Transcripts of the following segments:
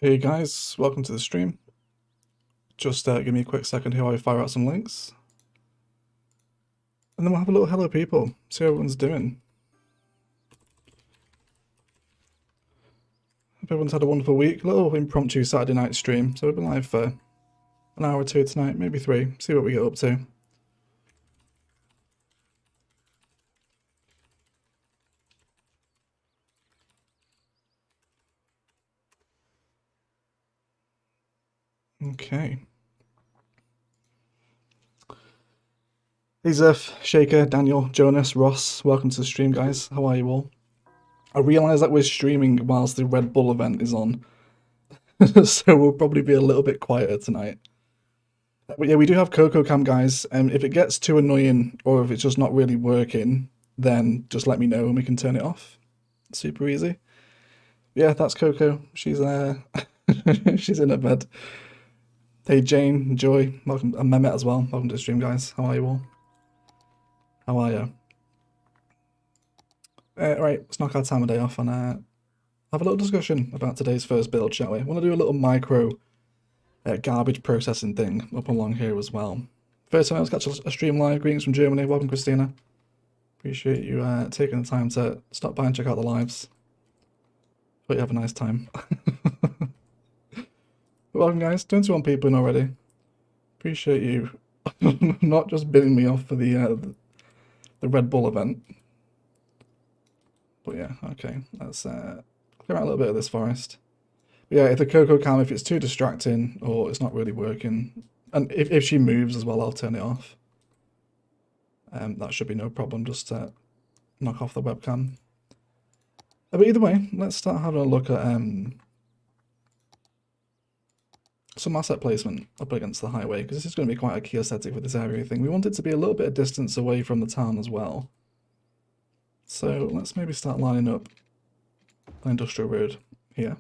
Hey guys, welcome to the stream. Just give me a quick second here while I fire out some links. And then we'll have a little hello people, see how everyone's doing. Hope everyone's had a wonderful week. A little impromptu Saturday night stream, so we've been live for an hour or two tonight, maybe 3, see what we get up to. Okay. Hey Zeph, Shaker, Daniel, Jonas, Ross, welcome to the stream guys. How are you all? I realise that we're streaming whilst the Red Bull event is on, so we'll probably be a little bit quieter tonight. But yeah, we do have Coco Cam guys, and if it gets too annoying or if it's just not really working, then just let me know and we can turn it off. Super easy. Yeah, that's Coco. She's she's in her bed. Hey Jane, Joy, welcome, and Mehmet as well. Welcome to the stream, guys. How are you all? How are you? Right, let's knock our time of day off and have a little discussion about today's first build, shall we? I want to do a little micro garbage processing thing up along here as well. First time I was catch a stream live. Greetings from Germany. Welcome, Christina. Appreciate you taking the time to stop by and check out the lives. Hope you have a nice time. Welcome, guys. 21 people in already. Appreciate you not just bidding me off for the Red Bull event. But yeah, okay. Let's clear out a little bit of this forest. But yeah, if the Coco Cam, if it's too distracting or it's not really working, and if she moves as well, I'll turn it off. That should be no problem, just to knock off the webcam. But either way, let's start having a look at some asset placement up against the highway, because this is going to be quite a key aesthetic for this area thing. We want it to be a little bit of distance away from the town as well. So let's maybe start lining up an industrial road here.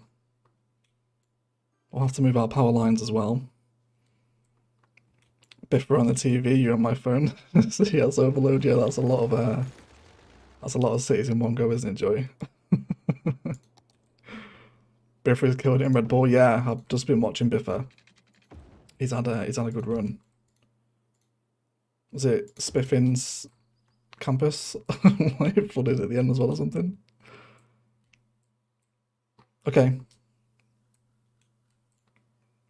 We'll have to move our power lines as well. Biffer on the TV, you on my phone. CS overload, yeah, that's a lot of cities in one go, isn't it, Joey? Biffer is killed in Red Bull. Yeah, I've just been watching Biffer. He's had a good run. Was it Spiffin's campus? Like flooded at the end as well or something? Okay.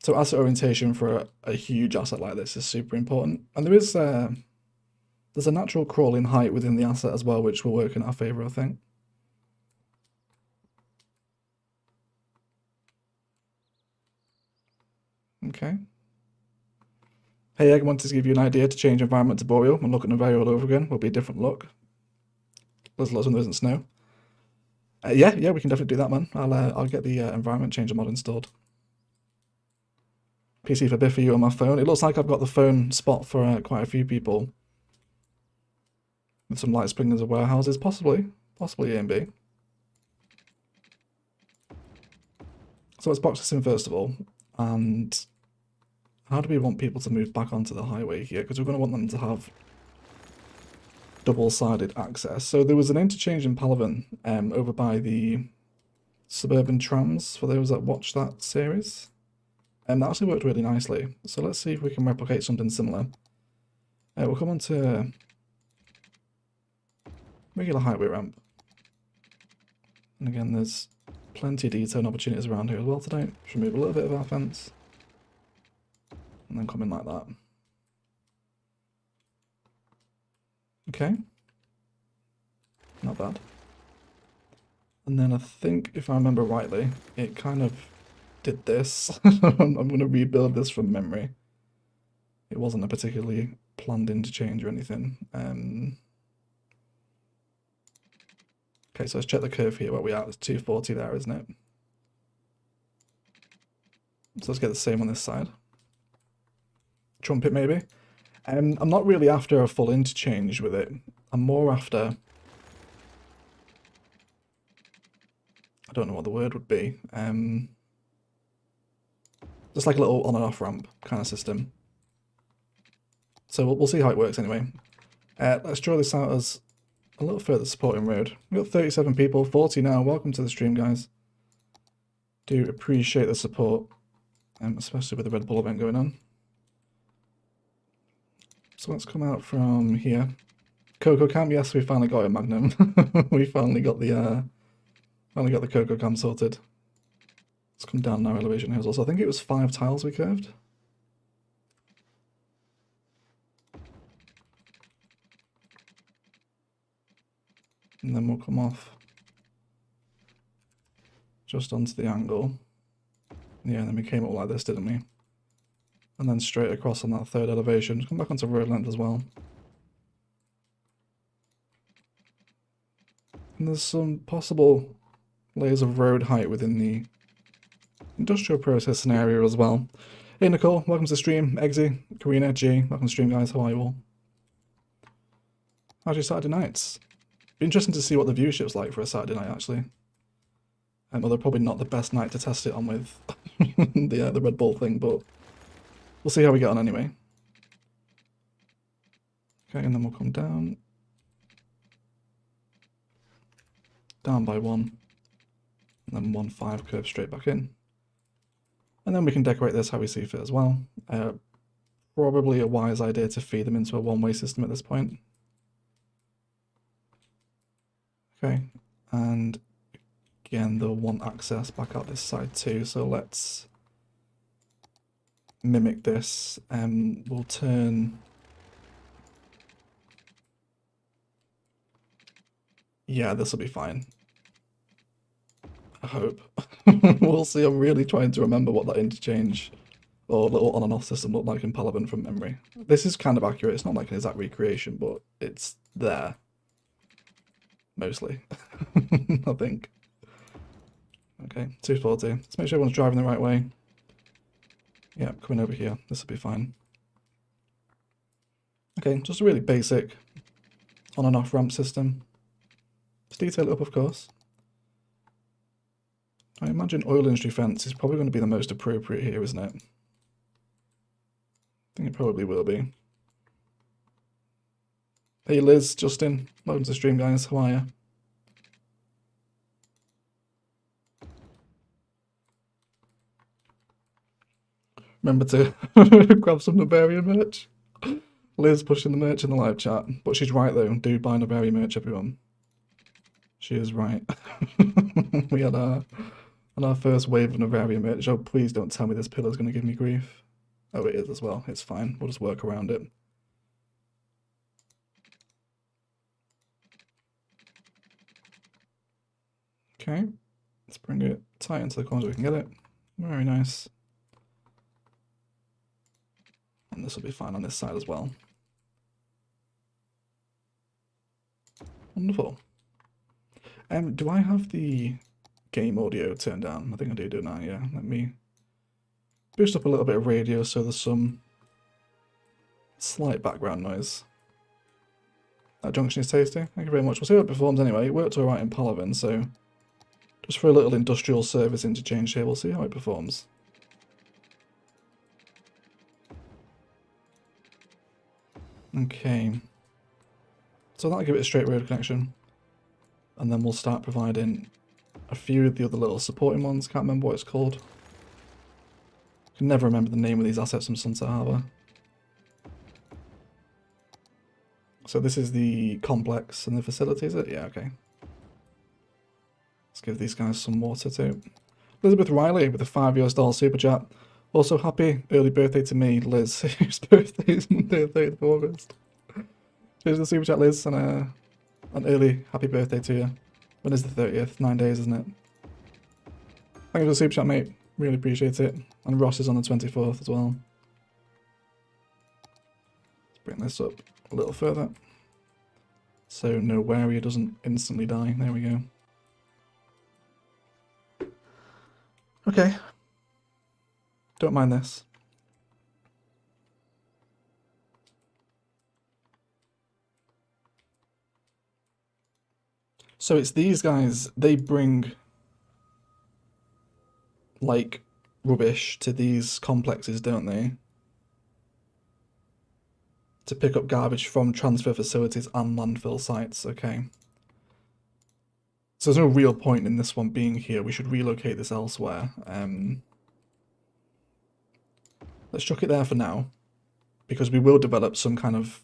So asset orientation for a huge asset like this is super important. And there is there's a natural crawling height within the asset as well, which will work in our favor, I think. Okay. Hey, I wanted to give you an idea to change environment to Boreal and look at Noveria all over again. Will be a different look. There's lots when there isn't snow. Yeah, we can definitely do that, man. I'll get the environment changer mod installed. PC for Biff for you on my phone. It looks like I've got the phone spot for quite a few people. With some light springers of warehouses, possibly A and B. So let's box this in first of all. And how do we want people to move back onto the highway here? Because we're going to want them to have double-sided access. So there was an interchange in Palaven over by the suburban trams for those that watch that series. And that actually worked really nicely. So let's see if we can replicate something similar. We'll come on to regular highway ramp. And again, there's plenty of detail and opportunities around here as well today. Should move a little bit of our fence. And then come in like that. Okay. Not bad. And then I think, if I remember rightly, it kind of did this. I'm going to rebuild this from memory. It wasn't a particularly planned interchange or anything. Okay, so let's check the curve here. Where we are, it's 240 there, isn't it? So let's get the same on this side. Trumpet maybe. I'm not really after a full interchange with it. I'm more after, I don't know what the word would be. Just like a little on and off ramp kind of system. So we'll see how it works anyway. Let's draw this out as a little further supporting road. We've got 37 people, 40 now. Welcome to the stream, guys. Do appreciate the support, especially with the Red Bull event going on. So let's come out from here. Cocoa Cam, yes, we finally got it, Magnum. We finally got the Cocoa Cam sorted. Let's come down now, elevation hills. Also, I think it was 5 tiles we curved. And then we'll come off just onto the angle. Yeah, and then we came up like this, didn't we? And then straight across on that 3rd elevation. Just come back onto road length as well. And there's some possible layers of road height within the industrial process scenario as well. Hey Nicole, welcome to the stream. Eggsy, Karina, G, welcome to the stream guys. How are you all? How's your Saturday nights? Be interesting to see what the viewership's like for a Saturday night actually. Although probably not the best night to test it on with the Red Bull thing, but we'll see how we get on anyway. Okay, and then we'll come down. Down by 1. And then 1.5 curve straight back in. And then we can decorate this how we see fit as well. Probably a wise idea to feed them into a one-way system at this point. Okay, and again, they'll want access back out this side too, so let's mimic this. We'll turn... Yeah, this will be fine. I hope. We'll see. I'm really trying to remember what that interchange or little on and off system looked like in Palaven from memory. This is kind of accurate. It's not like an exact recreation, but it's there. Mostly. I think. Okay, 240. Let's make sure everyone's driving the right way. Yeah, coming over here. This will be fine. Okay, just a really basic on and off ramp system. Let's detail it up, of course. I imagine oil industry fence is probably going to be the most appropriate here, isn't it? I think it probably will be. Hey Liz, Justin, welcome to the stream guys, how are you? Remember to grab some Noveria merch. Liz pushing the merch in the live chat. But she's right though, do buy Noveria merch everyone. She is right. We had our first wave of Noveria merch. Oh, please don't tell me this pillar's going to give me grief. Oh, it is as well. It's fine. We'll just work around it. Okay. Let's bring it tight into the corner so we can get it. Very nice. And this will be fine on this side as well. Wonderful. Do I have the game audio turned down? I think I do, don't I? Yeah, let me boost up a little bit of radio so there's some slight background noise. That junction is tasty. Thank you very much. We'll see how it performs anyway. It worked alright in Palaven, so just for a little industrial service interchange here, we'll see how it performs. Okay. So that'll give it a straight road connection. And then we'll start providing a few of the other little supporting ones. Can't remember what it's called. Can never remember the name of these assets from Sunset Harbour. So this is the complex and the facility, is it? Yeah, okay. Let's give these guys some water too. Elizabeth Riley with a $5 super chat. Also, happy early birthday to me, Liz, whose birthday is Monday, the 30th of August. Here's the super chat, Liz, and an early happy birthday to you. When is the 30th? 9 days, isn't it? Thank you for the super chat, mate. Really appreciate it. And Ross is on the 24th as well. Let's bring this up a little further. So Noveria doesn't instantly die. There we go. Okay. Don't mind this. So it's these guys, they bring like rubbish to these complexes, don't they? To pick up garbage from transfer facilities and landfill sites, okay. So there's no real point in this one being here. We should relocate this elsewhere. Let's chuck it there for now, because we will develop some kind of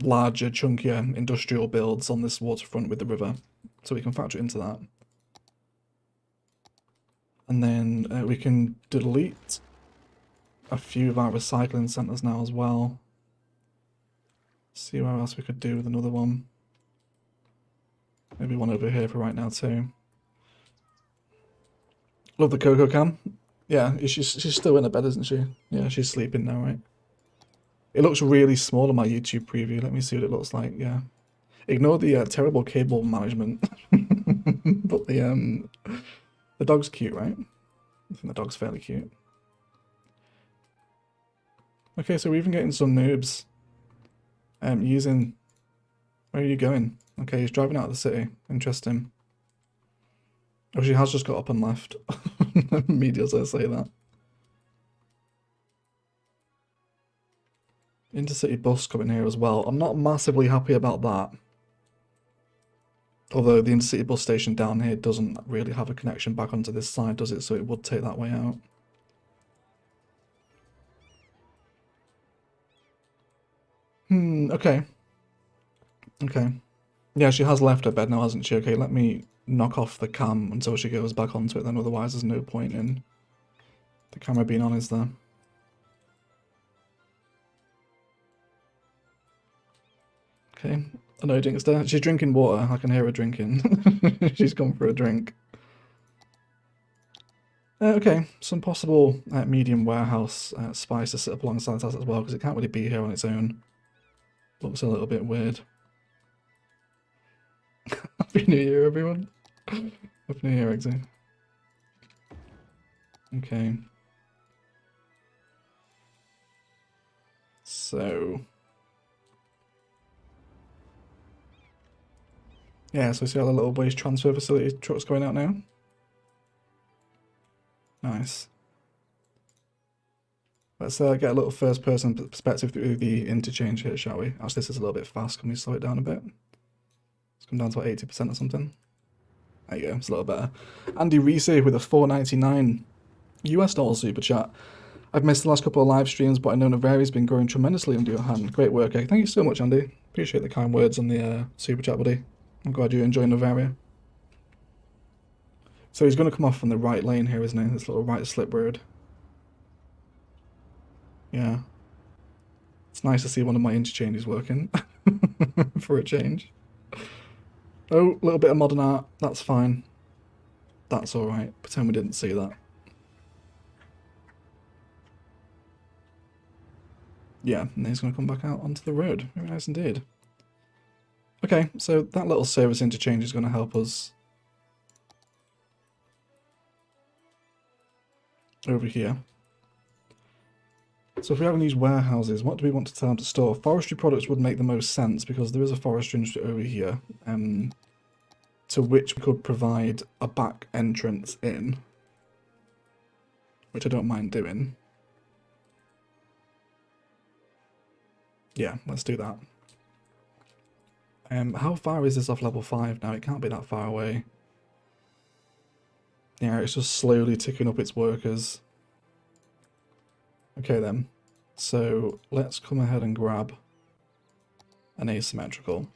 larger, chunkier industrial builds on this waterfront with the river, so we can factor it into that. And then we can delete a few of our recycling centers now as well. See what else we could do with another one. Maybe one over here for right now too. Love the Coco Cam. Yeah, she's still in her bed, isn't she? Yeah, she's sleeping now, right? It looks really small on my YouTube preview. Let me see what it looks like. Yeah, ignore the terrible cable management. But the dog's cute, right? I think the dog's fairly cute. Okay, so we're even getting some noobs. Using. Where are you going? Okay, he's driving out of the city. Interesting. Oh, she has just got up and left. Media says say that. Intercity bus coming here as well. I'm not massively happy about that. Although the intercity bus station down here doesn't really have a connection back onto this side, does it? So it would take that way out. Okay. Okay. Yeah, she has left her bed now, hasn't she? Okay, let me knock off the cam until she goes back onto it then, otherwise there's no point in the camera being on, is there? Okay. I know Dinkster. She's drinking water. I can hear her drinking. She's gone for a drink. Okay, some possible medium warehouse spice to sit up alongside that as well, because it can't really be here on its own. Looks a little bit weird. Happy New Year, everyone. Happy New Year, Exy. Okay. So... yeah, so see how the little waste transfer facility truck's going out now? Nice. Let's get a little first-person perspective through the interchange here, shall we? Actually, this is a little bit fast. Can we slow it down a bit? Let's come down to about 80% or something. There you go, it's a little better. Andy Reese with a $4.99 US dollar super chat. I've missed the last couple of live streams, but I know Noveria's been growing tremendously under your hand. Great work, eh? Thank you so much, Andy. Appreciate the kind words on the super chat, buddy. I'm glad you're enjoying Noveria. So he's going to come off on the right lane here, isn't he? This little right slip road. Yeah. It's nice to see one of my interchanges working. For a change. Oh, a little bit of modern art. That's fine. That's alright. Pretend we didn't see that. Yeah, and he's going to come back out onto the road. Very nice indeed. Okay, so that little service interchange is going to help us over here. So if we have these warehouses, what do we want to tell them to store? Forestry products would make the most sense because there is a forestry industry over here, to which we could provide a back entrance in, which I don't mind doing. Yeah, let's do that. How far is this off level 5 now? It can't be that far away. Yeah, it's just slowly ticking up its workers. Okay then, so let's come ahead and grab an asymmetrical.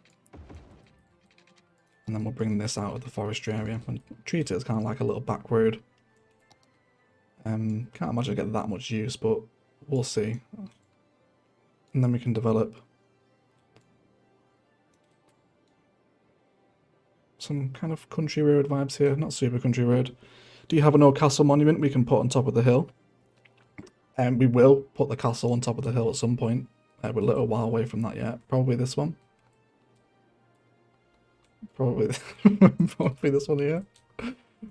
And then we'll bring this out of the forestry area and treat it as kind of like a little back road. Can't imagine I get that much use, but we'll see. And then we can develop some kind of country road vibes here, not super country road. Do you have an old castle monument we can put on top of the hill? And we will put the castle on top of the hill at some point. We're a little while away from that yet. Probably this one. Probably, probably this one here.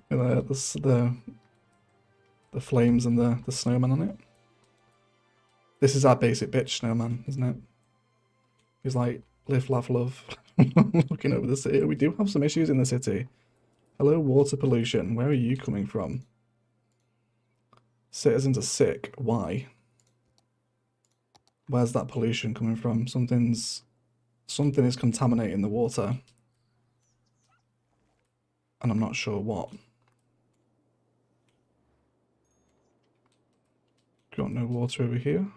And, the flames and the snowman on it. This is our basic bitch snowman, isn't it? He's like, live, laugh, love. Looking over the city. We do have some issues in the city. Hello, water pollution. Where are you coming from? Citizens are sick. Why? Where's that pollution coming from? Something is contaminating the water. and I'm not sure what. Got no water over here.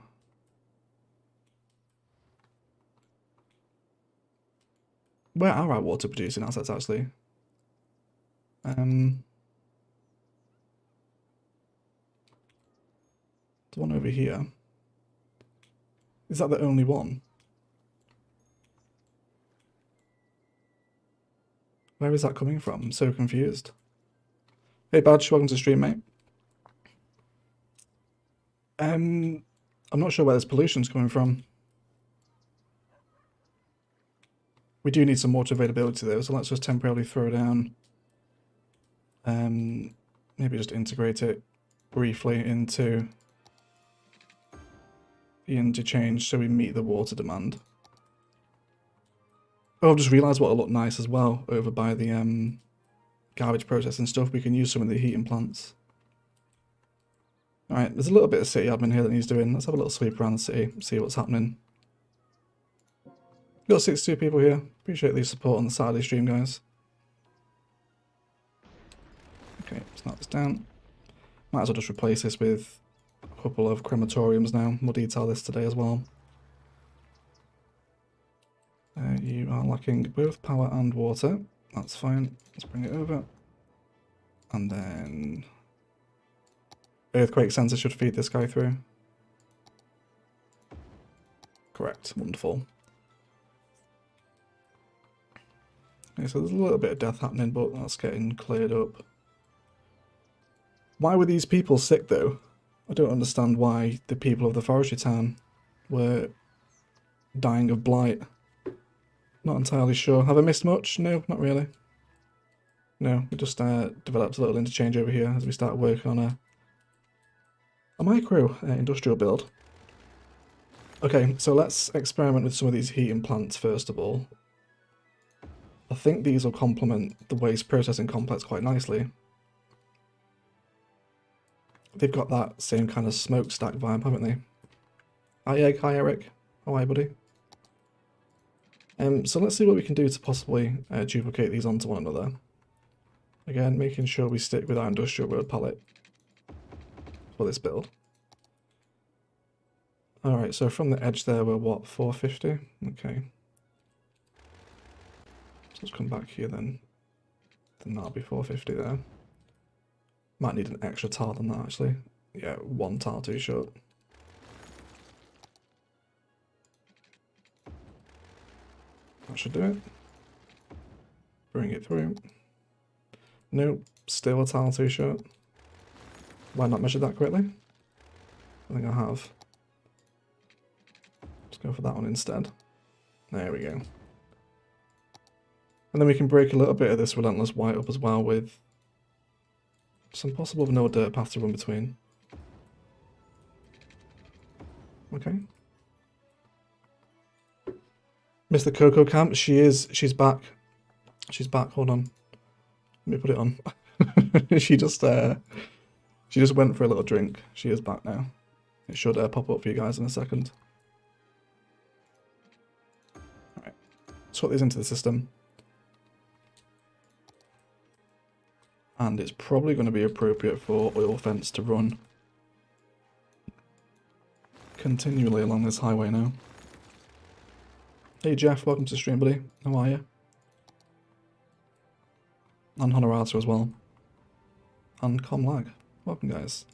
Where are our water producing assets actually? The one over here. Is that the only one? Where is that coming from? I'm so confused. Hey Badge, welcome to the stream, mate. I'm not sure where this pollution's coming from. We do need some water availability though, so let's just temporarily throw down. Maybe just integrate it briefly into the interchange so we meet the water demand. Oh, I've just realised what'll look nice as well over by the garbage processing stuff. We can use some of the heating plants. Alright, there's a little bit of city admin here that needs doing. Let's have a little sweep around the city, see what's happening. Got 62 people here. Appreciate the support on the side of the stream, guys. Okay, let's knock this down. Might as well just replace this with a couple of crematoriums now. We'll detail this today as well. You are lacking both power and water. That's fine. Let's bring it over. And then earthquake sensor should feed this guy through. Correct. Wonderful. Okay, so there's a little bit of death happening, but that's getting cleared up. Why were these people sick though? I don't understand why the people of the forestry town were dying of blight. Not entirely sure. Have I missed much? No, not really. No, we just developed a little interchange over here as we start working on a micro industrial build. Okay, so let's experiment with some of these heating plants first of all. I think these will complement the waste processing complex quite nicely. They've got that same kind of smokestack vibe, haven't they? Hi Egg, hi Eric. How are you, buddy? So let's see what we can do to possibly duplicate these onto one another. Again, making sure we stick with our industrial road palette for this build. Alright, so from the edge there we're what, 450? Okay. So let's come back here then. Then that'll be 450 there. Might need an extra tile than that actually. Yeah, one tile too short. That should do it. Bring it through. Nope, still a tile too short. Why not measure that correctly? I think I have. Let's go for that one instead. There we go. And then we can break a little bit of this relentless white up as well with some possible no dirt path to run between. Okay. Mr. Coco Camp, she's back. She's back, hold on. Let me put it on. she just went for a little drink. She is back now. It should pop up for you guys in a second. Alright, let's put these into the system. And it's probably going to be appropriate for oil fence to run continually along this highway now. Hey Jeff, welcome to the stream, buddy. How are you? And Honorata as well. And Comlag. Welcome, guys.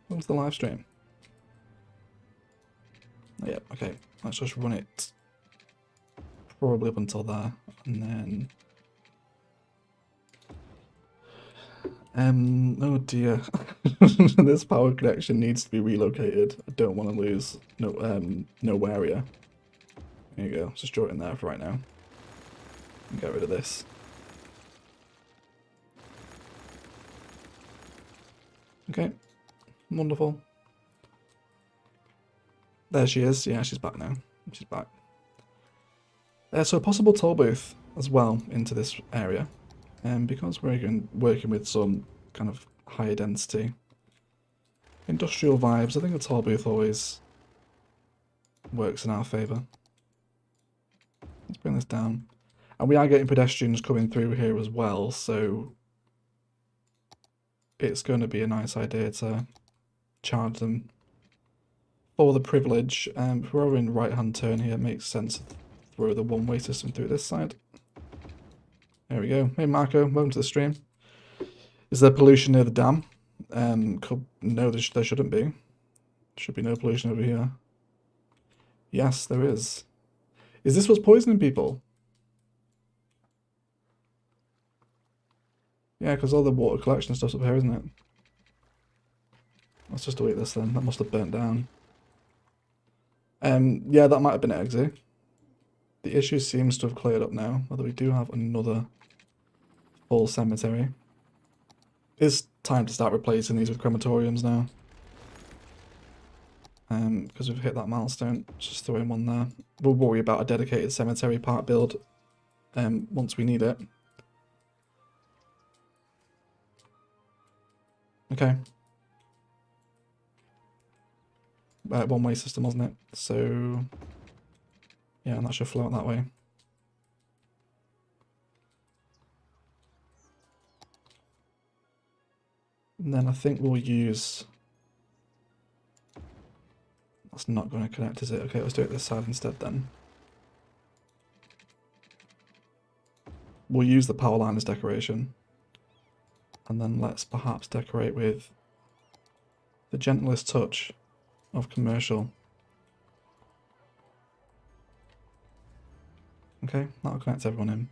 Welcome to the live stream. Oh, yeah, okay. Let's just run it probably up until there, and then oh dear. This power connection needs to be relocated. I don't want to lose Noveria. There you go. Just draw it in there for right now. And get rid of this. Okay. Wonderful. There she is. Yeah, she's back now. She's back. So a possible toll booth as well into this area. Because we're working with some kind of higher density industrial vibes, I think a toll booth always works in our favour. Let's bring this down. And we are getting pedestrians coming through here as well, so it's going to be a nice idea to charge them for the privilege. If we're in right-hand turn here, it makes sense to throw the one-way system through this side. There we go. Hey Marco, welcome to the stream. Is there pollution near the dam? No, there shouldn't be. There should be no pollution over here. Yes, there is. Is this what's poisoning people? Yeah, because all the water collection stuff's up here, isn't it? Let's just delete this then. That must have burnt down. Yeah, that might have been it, Eggsy. The issue seems to have cleared up now, although we do have another full cemetery. It's time to start replacing these with crematoriums now. Because we've hit that milestone. Just throw in one there. We'll worry about a dedicated cemetery part build once we need it. Okay. One-way system, wasn't it? So, yeah, and that should flow out that way. And then I think we'll use... That's not going to connect, is it? Okay, let's do it this side instead then. We'll use the power line as decoration. And then let's perhaps decorate with the gentlest touch of commercial. Okay, that'll connect everyone in.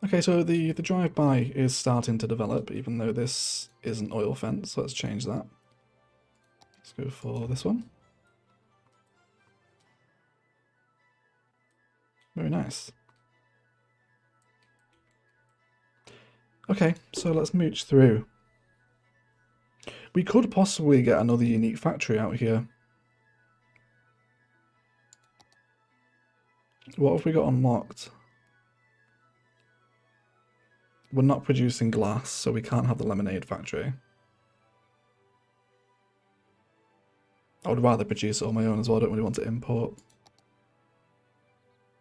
Okay, so the drive-by is starting to develop, even though this isn't oil fence, so let's change that. Let's go for this one. Very nice. Okay, so let's mooch through. We could possibly get another unique factory out here. What have we got unlocked? We're not producing glass, so we can't have the lemonade factory. I would rather produce it on my own as well. I don't really want to import.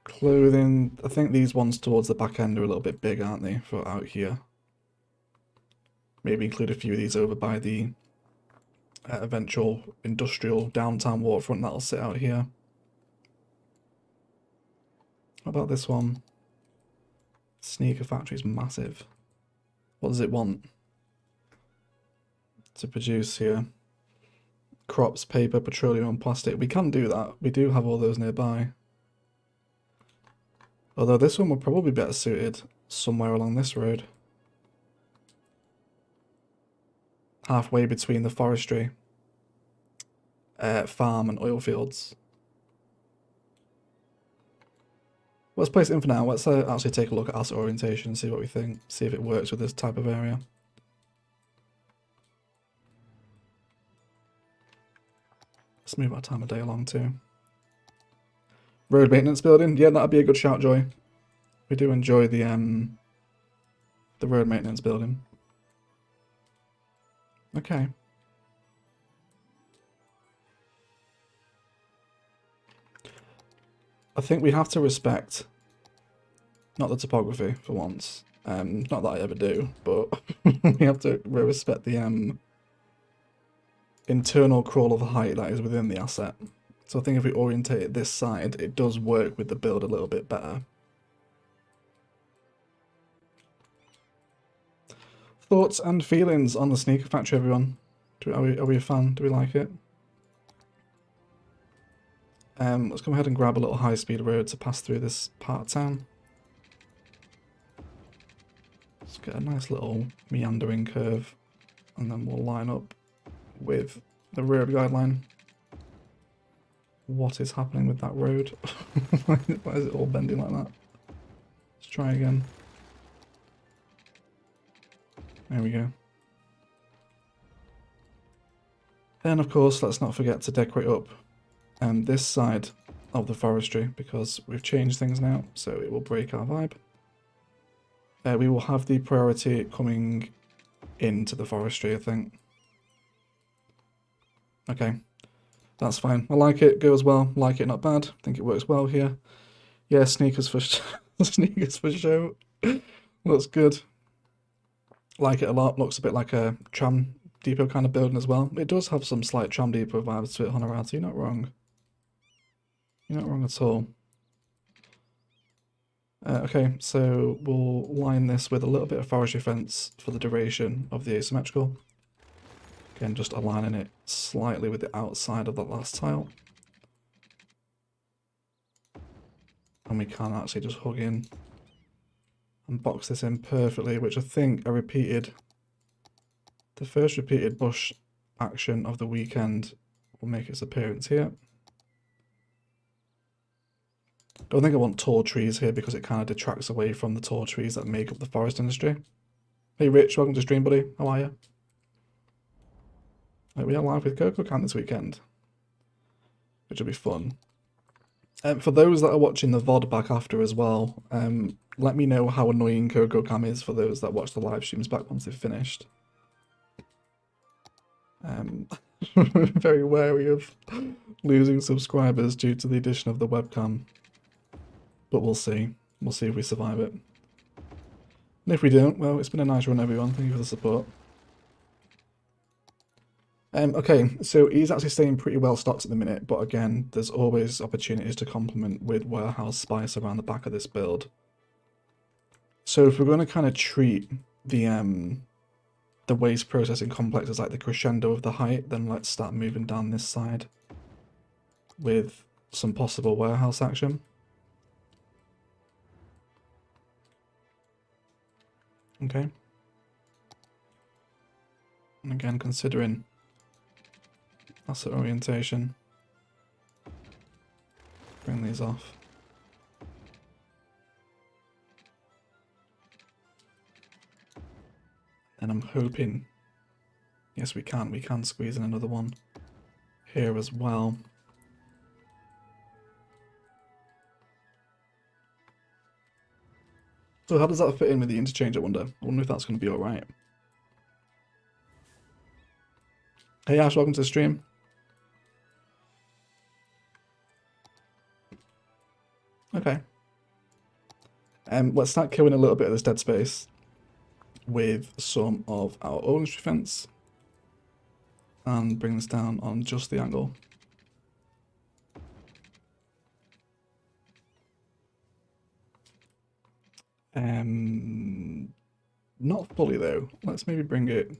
Clothing. I think these ones towards the back end are a little bit big, aren't they, for out here? Maybe include a few of these over by the eventual industrial downtown waterfront that'll sit out here. What about this one? Sneaker factory's massive. What does it want to produce here? Crops, paper, petroleum, and plastic. We can do that. We do have all those nearby. Although this one would probably be better suited somewhere along this road. Halfway between the forestry, farm, and oil fields. Let's place it in for now. Let's actually take a look at asset orientation and see what we think. See if it works with this type of area. Let's move our time of day along too. Road maintenance building. Yeah, that'd be a good shout, Joy. We do enjoy the road maintenance building. Okay. I think we have to respect, not the topography for once, not that I ever do, but we have to respect the internal crawl of height that is within the asset. So I think if we orientate it this side, it does work with the build a little bit better. Thoughts and feelings on the sneaker factory, everyone? Are we a fan? Do we like it? Let's go ahead and grab a little high-speed road to pass through this part of town. Let's get a nice little meandering curve, and then we'll line up with the road guideline. What is happening with that road? Why is it all bending like that? Let's try again. There we go. Then, of course, let's not forget to decorate up this side of the forestry, because we've changed things now, so it will break our vibe. We will have the priority coming into the forestry, I think. Okay. That's fine. I like it. Goes well. Like it. Not bad. think it works well here. Yeah, sneakers for sneakers for show. Looks good. Like it a lot. Looks a bit like a tram depot kind of building as well. It does have some slight tram depot vibes to it, Honorata. You're not wrong. You're not wrong at all. Okay, so we'll line this with a little bit of forestry fence for the duration of the asymmetrical. Again, just aligning it slightly with the outside of that last tile. And we can actually just hug in and box this in perfectly, which I think the first repeated bush action of the weekend will make its appearance here. Don't think I want tall trees here because it kind of detracts away from the tall trees that make up the forest industry. Hey Rich, welcome to stream, buddy. How are you? We are live with Coco Can this weekend, which will be fun. For those that are watching the VOD back after as well, let me know how annoying Coco Cam is for those that watch the live streams back once they've finished. Very wary of losing subscribers due to the addition of the webcam. But we'll see. We'll see if we survive it. And if we don't, well, it's been a nice run, everyone. Thank you for the support. Okay, so he's actually staying pretty well stocked at the minute, but again, there's always opportunities to complement with warehouse spice around the back of this build. So if we're going to kind of treat the waste processing complex as like the crescendo of the height, then let's start moving down this side with some possible warehouse action. Okay. And again, considering asset orientation, bring these off. And I'm hoping, yes we can squeeze in another one here as well. So how does that fit in with the interchange, I wonder? I wonder if that's going to be alright. Hey Ash, welcome to the stream. Okay. Let's start killing a little bit of this dead space with some of our orange fence and bring this down on just the angle. Not fully though. Let's maybe bring it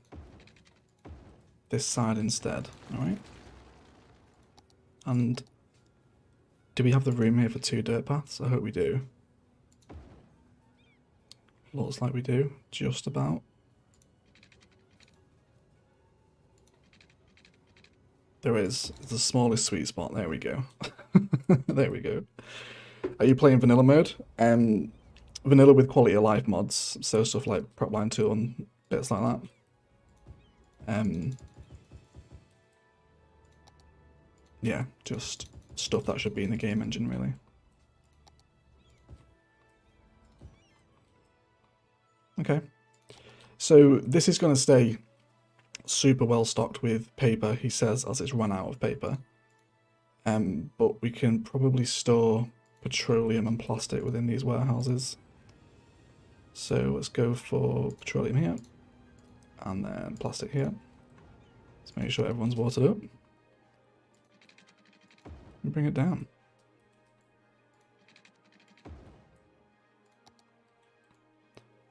this side instead, alright? And do we have the room here for 2 dirt paths? I hope we do. Looks like we do, just about. There is the smallest sweet spot, there we go. There we go. Are you playing vanilla mode? Vanilla with quality of life mods, so stuff like Propline 2 and bits like that. Yeah, just stuff that should be in the game engine, really. Okay, so this is going to stay super well stocked with paper, he says, as it's run out of paper. But we can probably store petroleum and plastic within these warehouses. So let's go for petroleum here, and then plastic here. Let's make sure everyone's watered up. And bring it down.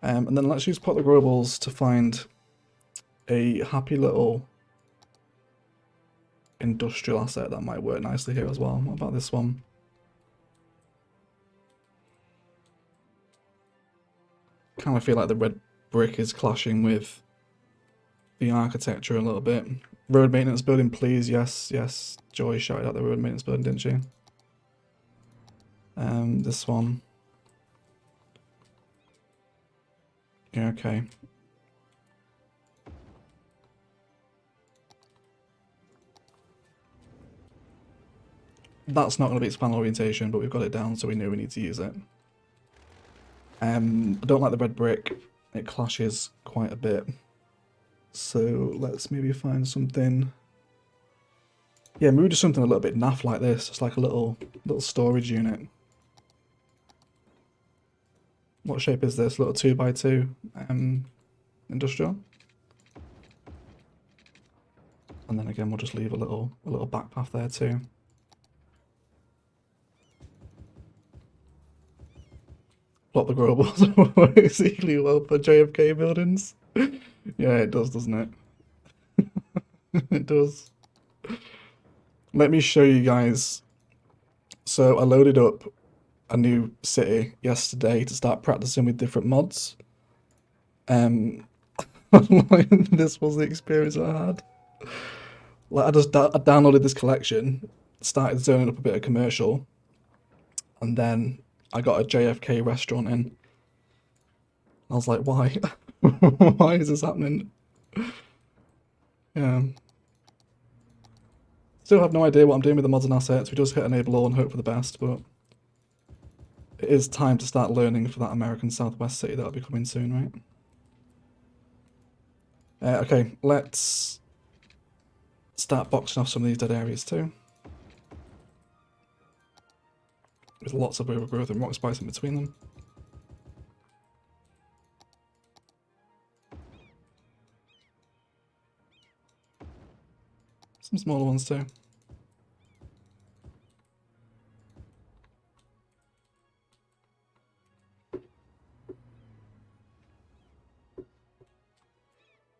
And then let's use pot the growables to find a happy little industrial asset that might work nicely here as well. What about this one? Kind of feel like the red brick is clashing with the architecture a little bit. Road maintenance building, please. Yes, yes. Joy shouted out the road maintenance building, didn't she? This one. Yeah, okay. That's not going to be its final orientation, but we've got it down, so we know we need to use it. I don't like the red brick. It clashes quite a bit. So let's maybe find something Yeah, move to something a little bit naff like this, just like a little storage unit. What shape is this? Little 2x2 industrial. And then again, we'll just leave a little back path there too. Plot the growables works equally well for JFK buildings. Yeah, it does, doesn't it? It does. Let me show you guys. So I loaded up a new city yesterday to start practicing with different mods. This was the experience I had. Like I downloaded this collection, started zoning up a bit of commercial, and then I got a JFK restaurant in. I was like, why? Why is this happening? Yeah. Still have no idea what I'm doing with the mods and assets. We just hit enable all and hope for the best, but it is time to start learning for that American Southwest city that'll be coming soon, right? Okay, let's start boxing off some of these dead areas too. With lots of overgrowth and rock spice in between them. Some smaller ones too.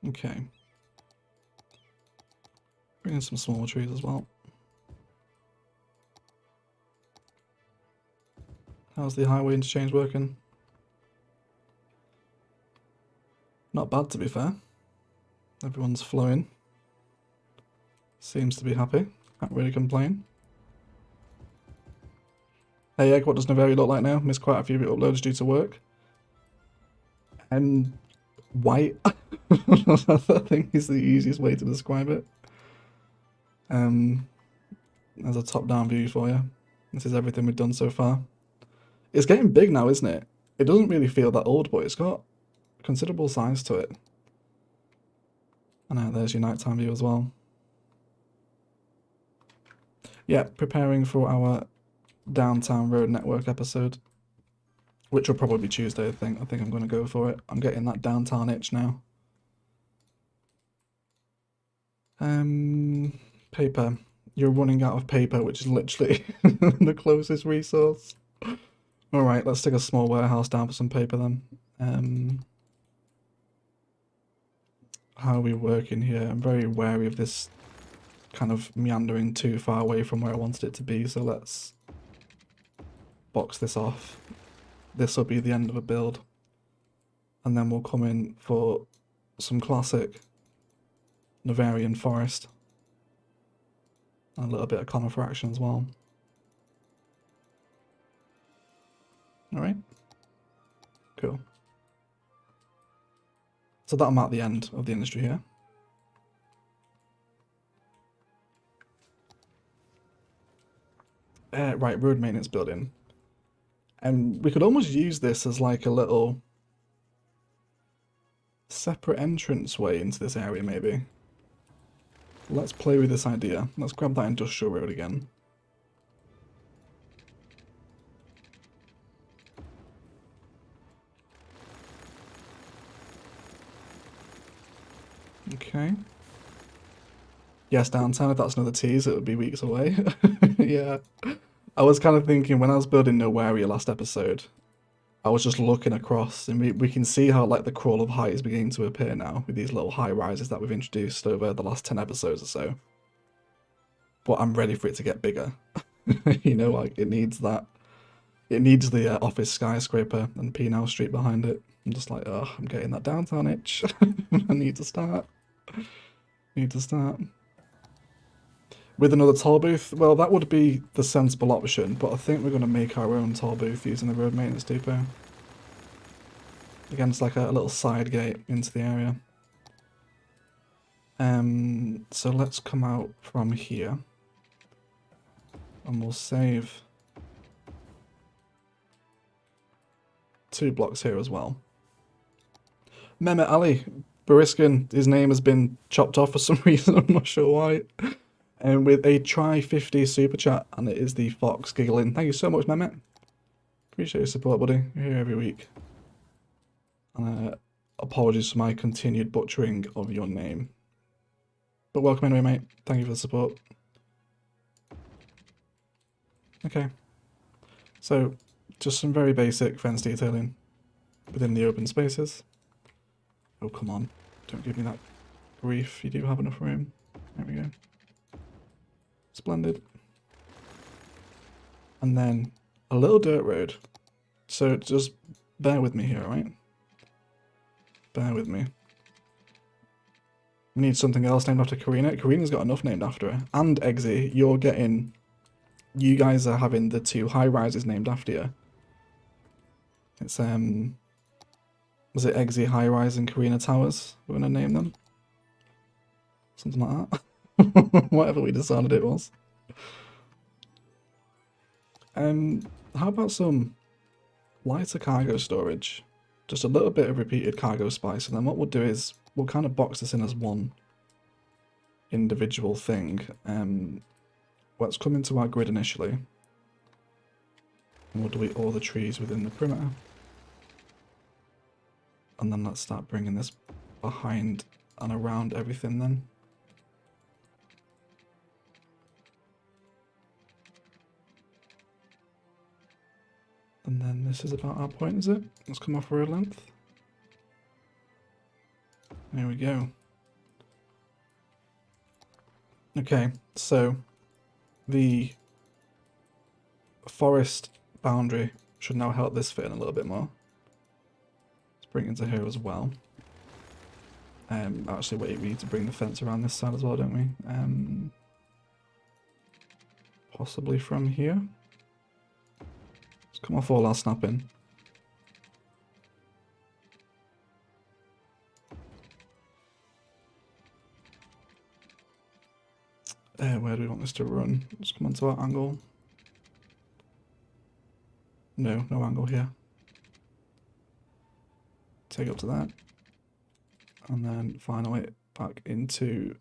Okay. Bring in some smaller trees as well. How's the highway interchange working? Not bad, to be fair. Everyone's flowing. Seems to be happy. Can't really complain. Hey Egg, what does Noveria look like now? Missed quite a few uploads due to work. And white. I think is the easiest way to describe it. As a top-down view for you. This is everything we've done so far. It's getting big now, isn't it? It doesn't really feel that old, but it's got considerable size to it. And now there's your nighttime view as well. Yeah, preparing for our downtown road network episode, which will probably be Tuesday. I think I'm going to go for it. I'm getting that downtown itch now. Paper. You're running out of paper, which is literally the closest resource. All right, let's take a small warehouse down for some paper then. How are we working here? I'm very wary of this kind of meandering too far away from where I wanted it to be, so let's box this off. This will be the end of a build, and then we'll come in for some classic Novarian forest and a little bit of conifer action as well. Alright, cool. So that'll mark the end of the industry here. Right, road maintenance building. And we could almost use this as like a little separate entrance way into this area, maybe. Let's play with this idea. Let's grab that industrial road again. Okay. Yes, downtown, if that's another tease, it would be weeks away. Yeah. I was kind of thinking when I was building Noveria last episode, I was just looking across and we can see how like the crawl of height is beginning to appear now with these little high rises that we've introduced over the last 10 episodes or so. But I'm ready for it to get bigger. You know, like it needs that. It needs the office skyscraper and P&L Street behind it. I'm just like, oh, I'm getting that downtown itch. I need to start. With another toll booth, well, that would be the sensible option, but I think we're going to make our own toll booth using the road maintenance depot. Again, it's like a little side gate into the area. So let's come out from here. And we'll save 2 blocks here as well. Mehmet Ali, Bariskin, his name has been chopped off for some reason, I'm not sure why. And with a try 50 super chat, and it is the Fox giggling. Thank you so much, Mehmet. Appreciate your support, buddy. You're here every week. And apologies for my continued butchering of your name. But welcome anyway, mate. Thank you for the support. Okay. So, just some very basic fence detailing within the open spaces. Oh, come on. Don't give me that grief. You do have enough room. There we go. Splendid. And then a little dirt road. So just bear with me here, right? Bear with me. We need something else named after Karina. Karina's got enough named after her. And Eggsy, you guys are having the 2 high rises named after you. It's, was it Eggsy High Rise and Karina Towers? We're gonna name them. Something like that. Whatever we decided it was. How about some lighter cargo storage? Just a little bit of repeated cargo spice, and then what we'll do is we'll kind of box this in as one individual thing. Let's come into our grid initially, and we'll delete all the trees within the perimeter. And then let's start bringing this behind and around everything then. And then this is about our point, is it? Let's come off road length. There we go. Okay, so the forest boundary should now help this fit in a little bit more. Let's bring it into here as well. Actually, wait, we need to bring the fence around this side as well, don't we? Possibly from here. Let's come off all our snapping. Where do we want this to run? Let's come onto our angle. No angle here. Take it up to that. And then final it back into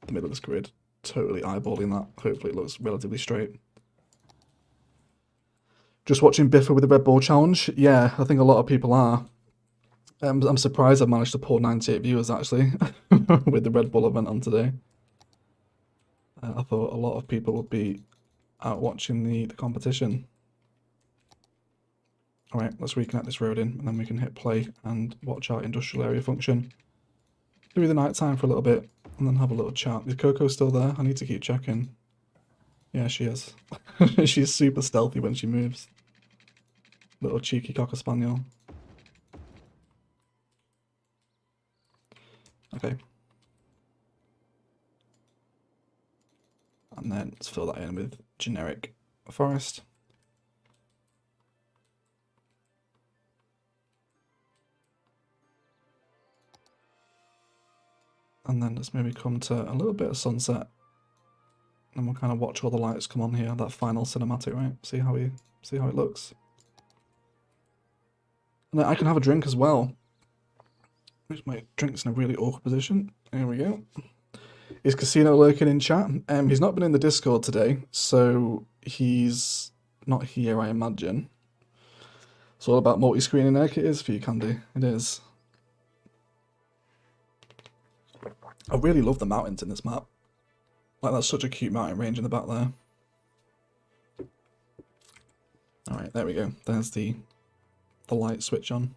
the middle of this grid. Totally eyeballing that. Hopefully it looks relatively straight. Just watching Biffa with the Red Bull challenge. Yeah, I think a lot of people are. I'm surprised I've managed to pull 98 viewers actually with the Red Bull event on today. I thought a lot of people would be out watching the competition. Alright, let's reconnect this road in, and then we can hit play and watch our industrial area function through the night time for a little bit, and then have a little chat. Is Coco still there? I need to keep checking. Yeah, she is. She's super stealthy when she moves. Little cheeky cocker spaniel. Okay. And then let's fill that in with generic forest. And then let's maybe come to a little bit of sunset. And we'll kind of watch all the lights come on here, that final cinematic, right? See how it looks. And then I can have a drink as well. Which my drink's in a really awkward position. Here we go. Is Casino lurking in chat? He's not been in the Discord today, so he's not here, I imagine. It's all about multi-screening, Egg. It is for you, Candy. It is. I really love the mountains in this map. Like, that's such a cute mountain range in the back there. Alright, there we go. There's the light switch on.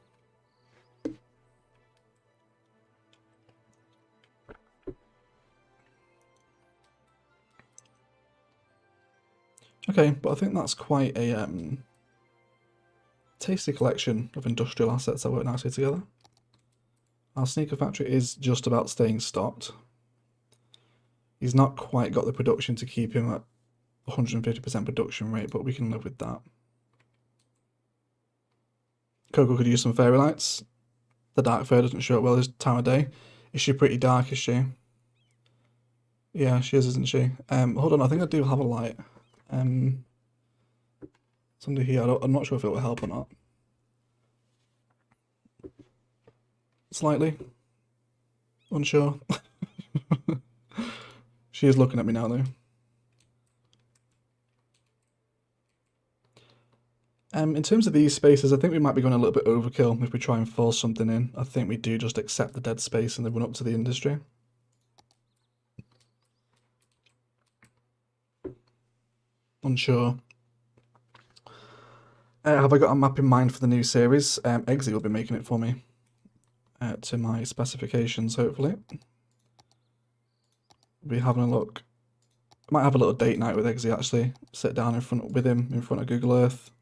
Okay, but I think that's quite a tasty collection of industrial assets that work nicely together. Our sneaker factory is just about staying stocked. He's not quite got the production to keep him at 150% production rate, but we can live with that. Coco could use some fairy lights. The dark fur doesn't show up well this time of day. Is she pretty dark, is she? Yeah, she is, isn't she? Hold on, I think I do have a light. Somebody here, I'm not sure if it will help or not. Slightly. Unsure. She is looking at me now, though. In terms of these spaces, I think we might be going a little bit overkill if we try and force something in. I think we do just accept the dead space and then run up to the industry. Unsure. Have I got a map in mind for the new series? Eggsy will be making it for me. To my specifications, hopefully. We'll be having a look. I might have a little date night with Eggsy, actually. Sit down with him in front of Google Earth.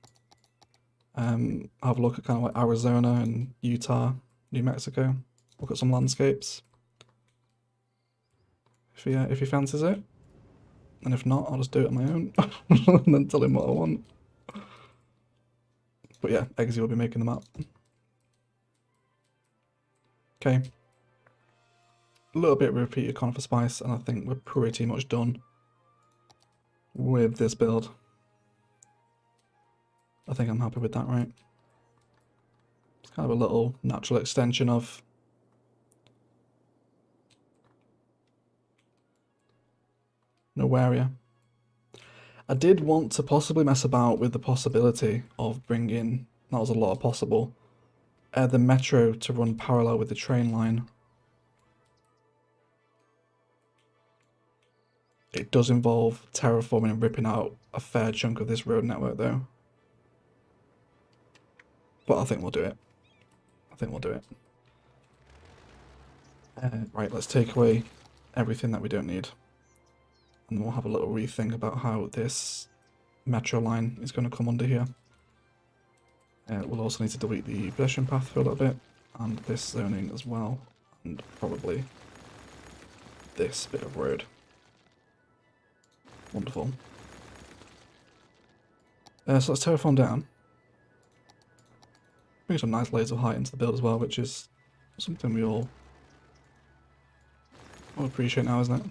Have a look at kind of like Arizona and Utah, New Mexico. Look at some landscapes. If he fancies it. And if not, I'll just do it on my own. And then tell him what I want. But yeah, Eggsy will be making the map. Okay. A little bit of repeated conifer spice, and I think we're pretty much done with this build. I think I'm happy with that, right? It's kind of a little natural extension of Noveria. I did want to possibly mess about with the possibility of bringing, that was a lot of possible, the metro to run parallel with the train line. It does involve terraforming and ripping out a fair chunk of this road network though. But I think we'll do it. I think we'll do it. Right, let's take away everything that we don't need. And then we'll have a little rethink about how this metro line is going to come under here. We'll also need to delete the pedestrian path for a little bit, and this zoning as well, and probably this bit of road. Wonderful. So let's terraform down. Bring some nice layers of height into the build as well, which is something we all appreciate now, isn't it?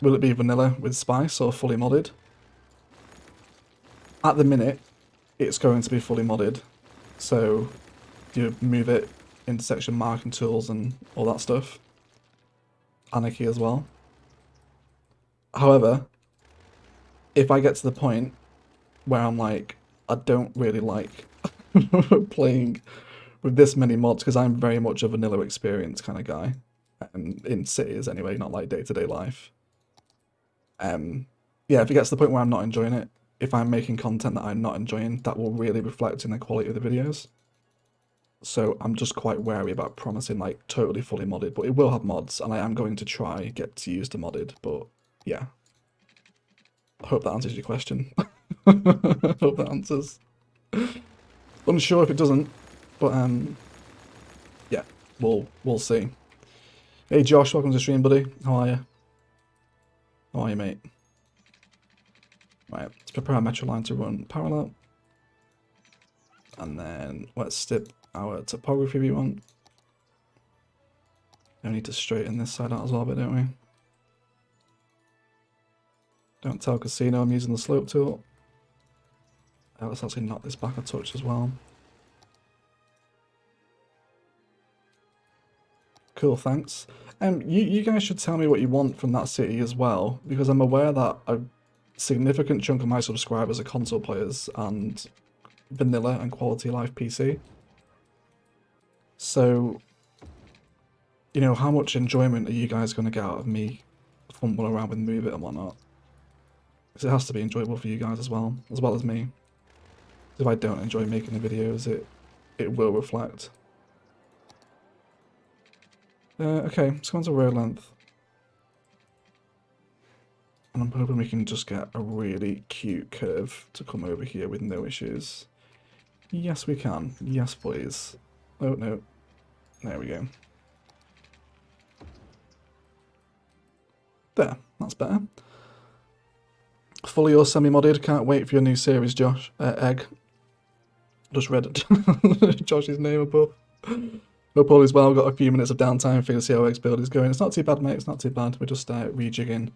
Will it be vanilla with spice or fully modded? At the minute, it's going to be fully modded. So you move it into section marking tools and all that stuff. Anarchy as well. However, if I get to the point where I'm like, I don't really like playing with this many mods, because I'm very much a vanilla experience kind of guy. In cities anyway, not like day-to-day life. Yeah, if it gets to the point where I'm not enjoying it, if I'm making content that I'm not enjoying, that will really reflect in the quality of the videos. So I'm just quite wary about promising like totally fully modded, but it will have mods, and I am going to try get to use the modded, but yeah. I hope that answers your question. I hope that answers. Unsure if it doesn't, but yeah, we'll see. Hey Josh, welcome to the stream, buddy. How are you? How are you, mate? Right, let's prepare our metro line to run parallel. And then let's stip our topography we want. We need to straighten this side out as well a bit, don't we? Don't tell Casino I'm using the slope tool. Let's actually knock this back a touch as well. Cool, thanks. You guys should tell me what you want from that city as well, because I'm aware that a significant chunk of my subscribers are console players and vanilla and quality life PC. So, you know, how much enjoyment are you guys going to get out of me fumbling around with Move It and whatnot? Because it has to be enjoyable for you guys as well as me. If I don't enjoy making the videos, it will reflect. Okay, let's go on to road length. And I'm hoping we can just get a really cute curve to come over here with no issues. Yes, we can. Yes, please. Oh, no. There we go. There, that's better. Fully or semi-modded, can't wait for your new series, Josh. Egg. Just read Josh's name above. Hope all is well, got a few minutes of downtime, figure to see how Egg's build is going. It's not too bad, mate, it's not too bad. We're just rejigging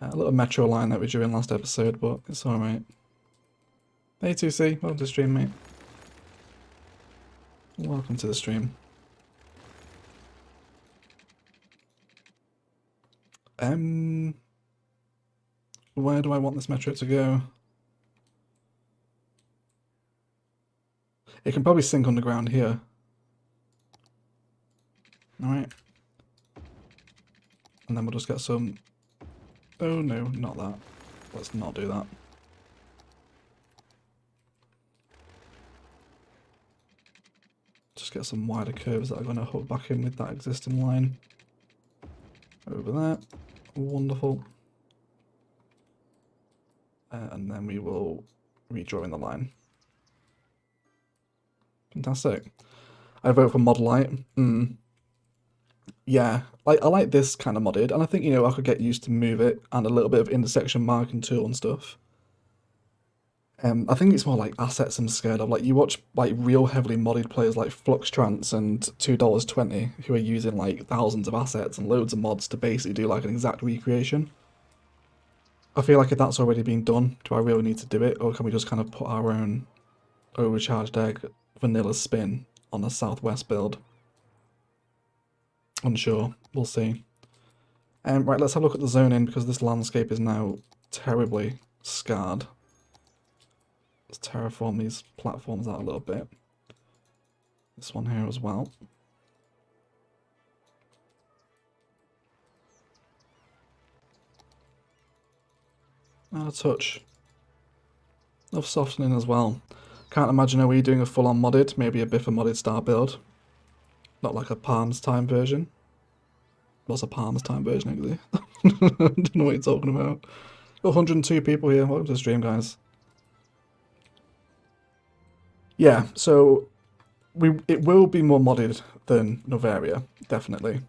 a little metro line that we drew in last episode, but it's alright. Hey 2C, welcome to the stream, mate. Welcome to the stream. Where do I want this metric to go? It can probably sink underground here. Alright. And then we'll just get some... Oh no, not that. Let's not do that. Just get some wider curves that are going to hook back in with that existing line. Over there. Wonderful. And then we will redraw in the line. Fantastic. I vote for Mod Light. Yeah, I like this kind of modded, and I think, you know, I could get used to move it and a little bit of intersection marking tool and stuff. I think it's more like assets I'm scared of. Like, you watch like real heavily modded players like Fluxtrance and $2.20 who are using like thousands of assets and loads of mods to basically do like an exact recreation. I feel like if that's already been done, do I really need to do it, or can we just kind of put our own overcharged egg vanilla spin on the Southwest build? Unsure. We'll see. Right, let's have a look at the zoning, because this landscape is now terribly scarred. Let's terraform these platforms out a little bit. This one here as well. And a touch of softening as well. Can't imagine are we doing a full-on modded, maybe a bit of a modded star build. Not like a Palms time version. What's a Palms time version, actually? I don't know what you're talking about. 102 people here. Welcome to the stream, guys. Yeah, so it will be more modded than Noveria, definitely.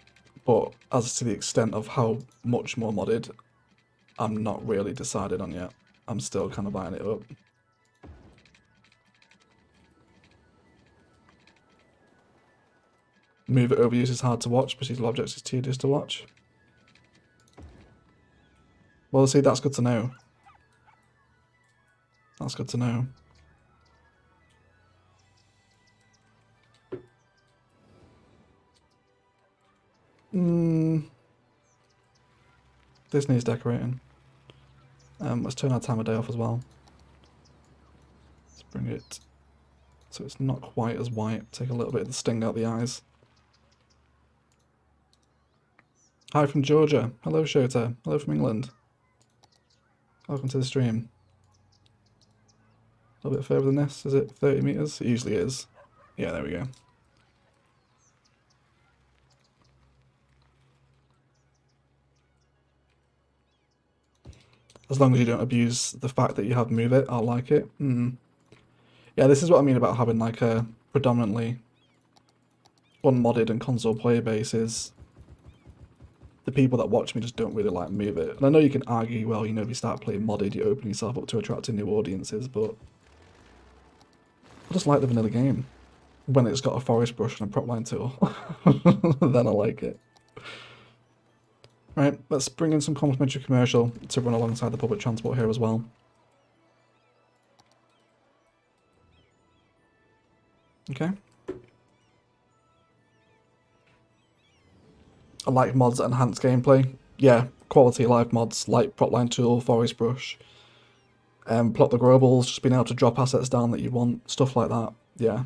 But as to the extent of how much more modded, I'm not really decided on yet. I'm still kind of eyeing it up. Move it overuse is hard to watch, procedural objects is tedious to watch. Well, see, that's good to know. That's good to know. This needs decorating. Let's turn our time of day off as well. Let's bring it so it's not quite as white. Take a little bit of the sting out the eyes. Hi from Georgia. Hello, Shota. Hello from England. Welcome to the stream. A little bit further than this. Is it 30 meters? It usually is. Yeah, there we go. As long as you don't abuse the fact that you have move it, I'll like it. Yeah, this is what I mean about having like a predominantly unmodded and console player base is the people that watch me just don't really like move it. And I know you can argue, well, you know, if you start playing modded, you open yourself up to attracting new audiences, but I just like the vanilla game. When it's got a forest brush and a prop line tool, then I like it. Right, let's bring in some complimentary commercial to run alongside the public transport here as well. Okay. I like mods that enhance gameplay. Yeah, quality live mods like prop line tool, forest brush, plot the globals, just being able to drop assets down that you want, stuff like that. Yeah,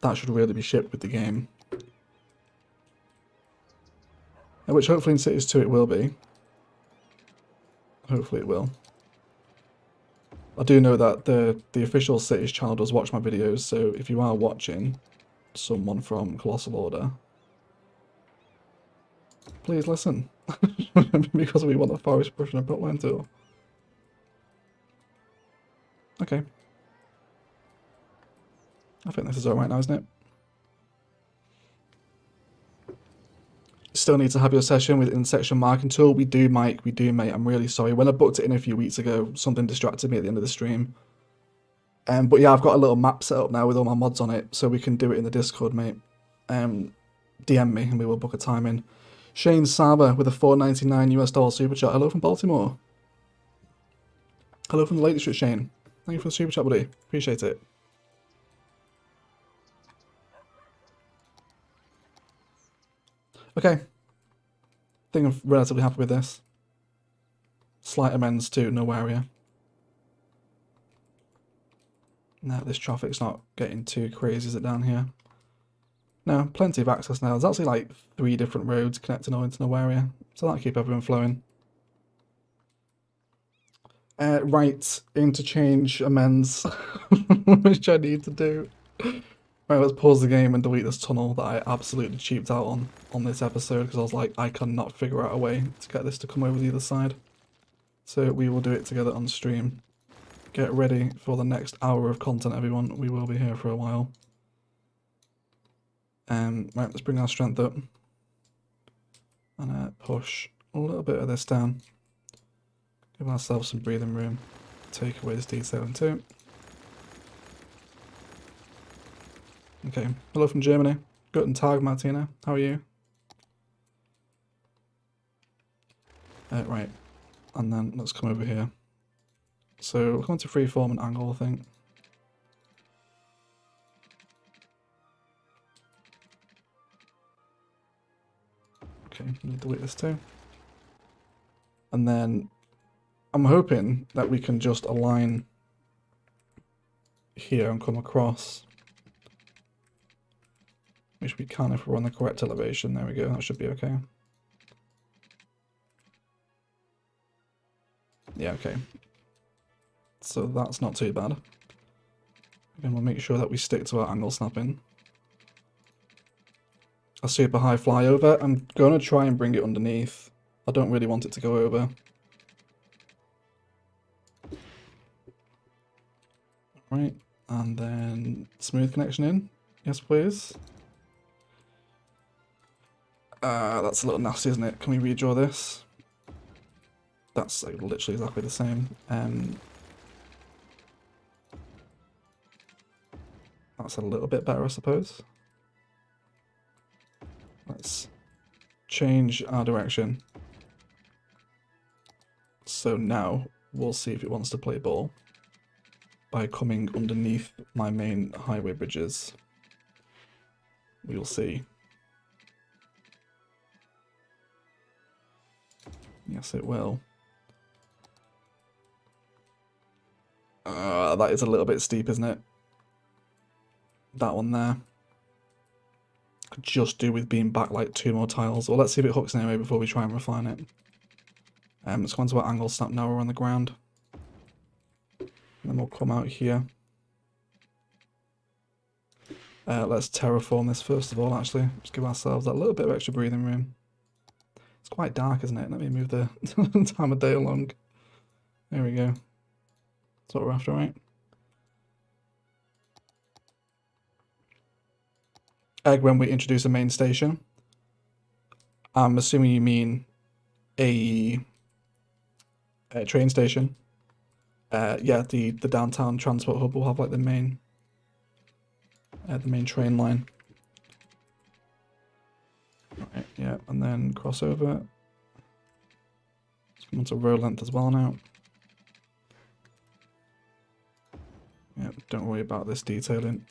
that should really be shipped with the game. Which hopefully in Cities 2 it will be. Hopefully it will. I do know that the official Cities channel does watch my videos, so if you are watching, someone from Colossal Order, please listen. Because we want the forest brush and a prop line tool. Okay. I think this is alright now, isn't it? Still need to have your session with intersection marking tool. We do, Mike. We do, mate. I'm really sorry. When I booked it in a few weeks ago, something distracted me at the end of the stream. But yeah, I've got a little map set up now with all my mods on it, so we can do it in the Discord, mate. DM me and we will book a time in. Shane Saba with a $4.99 US super chat. Hello from Baltimore. Hello from the Lake District, Shane. Thank you for the super chat, buddy. Appreciate it. Okay. think I'm relatively happy with this. Slight amends to Noveria. Now this traffic's not getting too crazy, is it, down here? No, plenty of access now. There's actually like 3 different roads connecting all into Noveria, so that'll keep everyone flowing. Right, interchange amends, which I need to do. Right, let's pause the game and delete this tunnel that I absolutely cheaped out on this episode, because I was like, I cannot figure out a way to get this to come over the other side. So we will do it together on stream. Get ready for the next hour of content, everyone. We will be here for a while. Right, let's bring our strength up. And push a little bit of this down. Give ourselves some breathing room. Take away this detailing too. Okay, hello from Germany. Guten Tag, Martina. How are you? Right, and then let's come over here. So we're going to freeform and angle, I think. Okay, let me delete this too. And then I'm hoping that we can just align here and come across. Which we can if we're on the correct elevation. There we go, that should be okay. Yeah, okay. So that's not too bad. Again, we'll make sure that we stick to our angle snapping. A super high flyover. I'm going to try and bring it underneath. I don't really want it to go over. Right, and then smooth connection in. Yes, please. That's a little nasty, isn't it? Can we redraw this? That's like literally exactly the same. That's a little bit better, I suppose. Let's change our direction. So now we'll see if it wants to play ball by coming underneath my main highway bridges. We'll see. Yes, it will. That is a little bit steep, isn't it? That one there. Could just do with being back like 2 more tiles. Well, let's see if it hooks anyway before we try and refine it. Let's go into our angle snap now we're on the ground. And then we'll come out here. Let's terraform this first of all, actually. Just give ourselves that little bit of extra breathing room. It's quite dark, isn't it? Let me move the time of day along. There we go. That's what we're after, right? When we introduce a main station. I'm assuming you mean a train station. Yeah, the downtown transport hub will have like the main train line. Right, yeah, and then crossover. Let's come on to row length as well now. Yeah, don't worry about this detailing.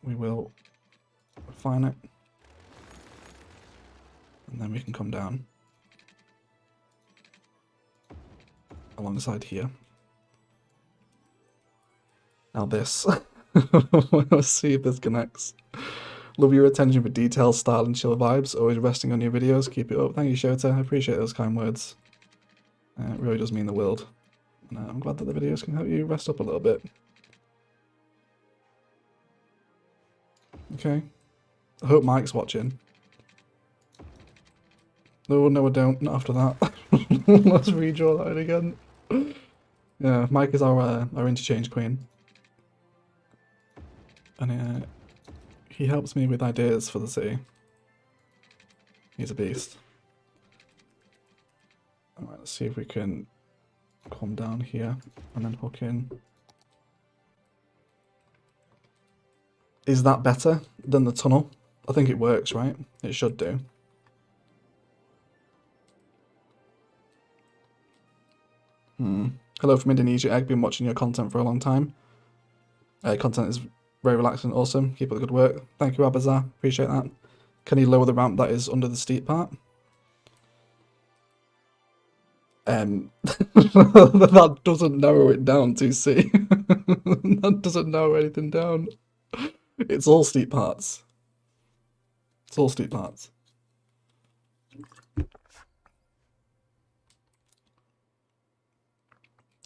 We will refine it. And then we can come down alongside here. Now this. Let's see if this connects. Love your attention for detail, style, and chill vibes. Always resting on your videos. Keep it up. Thank you, Shota. I appreciate those kind words. It really does mean the world. And I'm glad that the videos can help you rest up a little bit. Okay. I hope Mike's watching. No, no, I don't. Not after that. Let's redraw that in again. Yeah, Mike is our interchange queen. And he helps me with ideas for the city. He's a beast. Alright, let's see if we can come down here and then hook in. Is that better than the tunnel? I think it works, right? It should do. Hello from Indonesia, Egg. Been watching your content for a long time. Content is very relaxing and awesome. Keep up the good work. Thank you, Abazar. Appreciate that. Can you lower the ramp that is under the steep part? That doesn't narrow it down to C. That doesn't narrow anything down. It's all steep parts. It's all steep parts.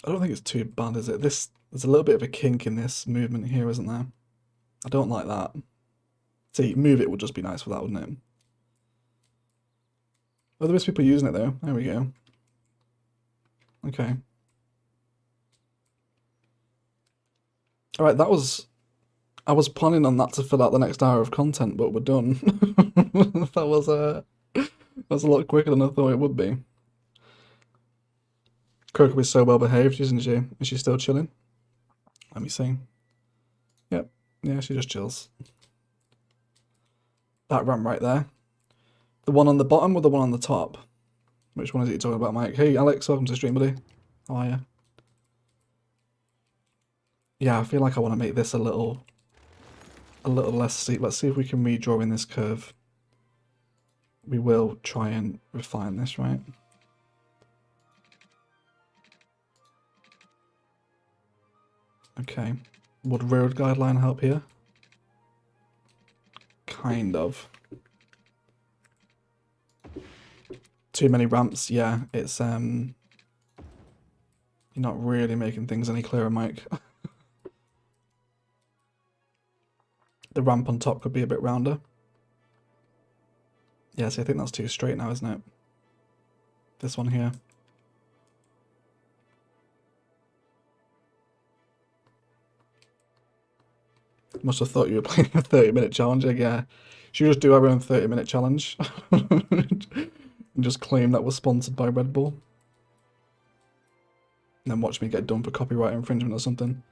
I don't think it's too bad, is it? There's a little bit of a kink in this movement here, isn't there? I don't like that. See, move it would just be nice for that, wouldn't it? Oh, there is people using it though. There we go. Okay. Alright, that was... I was planning on that to fill out the next hour of content, but we're done. That was a lot quicker than I thought it would be. Coco is so well behaved, isn't she? Is she still chilling? Let me see. Yep. Yeah, she just chills. That ramp right there. The one on the bottom or the one on the top? Which one is it you're talking about, Mike? Hey, Alex, welcome to the stream, buddy. How are you? Yeah, I feel like I want to make this a little less steep. Let's see if we can redraw in this curve. We will try and refine this, right? Okay. Would road guideline help here? Kind of. Too many ramps, yeah. It's you're not really making things any clearer, Mike. The ramp on top could be a bit rounder. Yeah, see, I think that's too straight now, isn't it? This one here. Must have thought you were playing a 30-minute challenge. Yeah, should we just do our own 30-minute challenge? And just claim that we're sponsored by Red Bull? And then watch me get done for copyright infringement or something.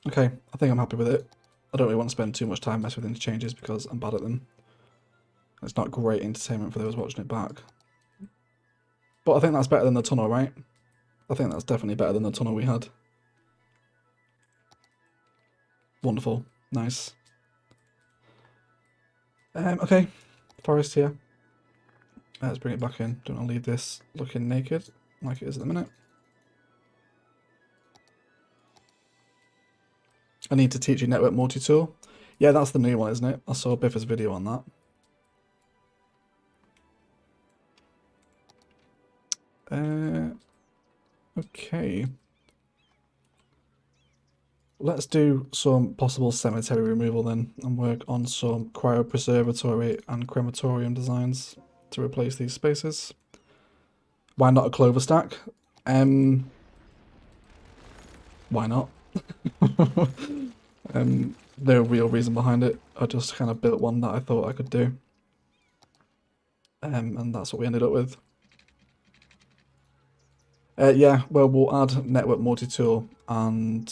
Okay, I think I'm happy with it. I don't really want to spend too much time messing with interchanges because I'm bad at them. It's not great entertainment for those watching it back. But I think that's better than the tunnel, right? I think that's definitely better than the tunnel we had. Wonderful. Nice. Okay. Forest here. Let's bring it back in. Don't want to leave this looking naked like it is at the minute. I need to teach you network multi-tool. Yeah, that's the new one, isn't it? I saw Biff's video on that. Okay. Let's do some possible cemetery removal then and work on some cryopreservatory and crematorium designs to replace these spaces. Why not a clover stack? Why not? No real reason behind it. I just kind of built one that I thought I could do. And that's what we ended up with. Yeah, well, we'll add network multi-tool and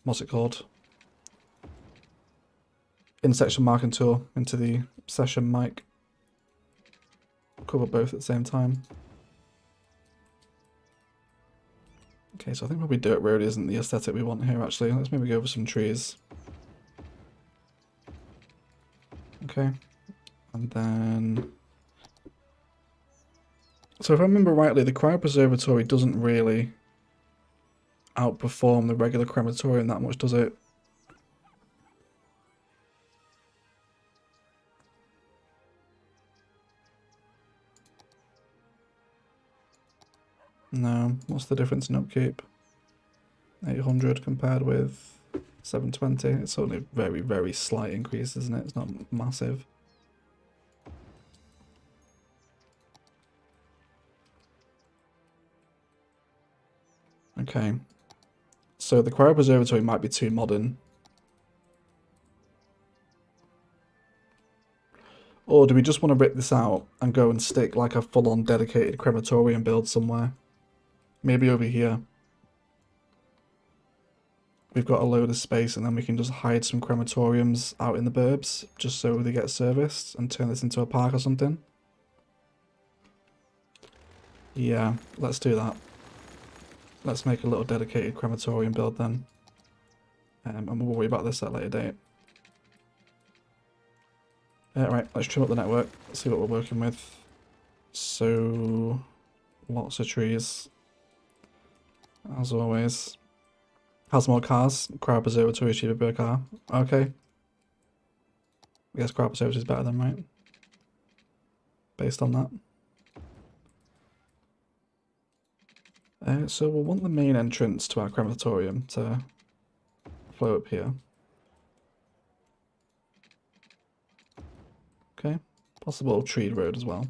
what's it called? In-section marking tool into the session mic. Cover both at the same time. Okay, so I think probably dirt road isn't the aesthetic we want here actually. Let's maybe go over some trees. Okay, and then... So if I remember rightly, the cryopreservatory doesn't really outperform the regular crematorium that much, does it? No. What's the difference in upkeep? 800 compared with 720. It's only a very, very slight increase, isn't it? It's not massive. Okay. So the cryopreservatory might be too modern. Or do we just want to rip this out and go and stick like a full-on dedicated crematorium build somewhere? Maybe over here. We've got a load of space and then we can just hide some crematoriums out in the burbs just so they get serviced and turn this into a park or something. Yeah, let's do that. Let's make a little dedicated crematorium build then. And we'll worry about this at a later date. Right, let's trim up the network. Let's see what we're working with. So, lots of trees, as always. Has more cars. Crowd Preservatory is cheaper per car. Okay. I guess Crowd Preservatory is better then, right? Based on that. So we'll want the main entrance to our crematorium to flow up here. Okay. Possible treed road as well.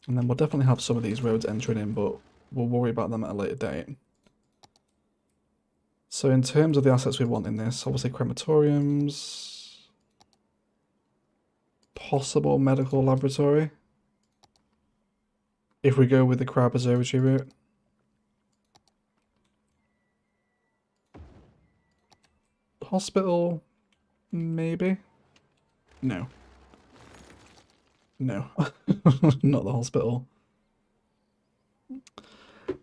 And then we'll definitely have some of these roads entering in, but we'll worry about them at a later date. So in terms of the assets we want in this, obviously crematoriums, possible medical laboratory, if we go with the Crowd Preservatory route. Hospital, maybe? No. No, not the hospital.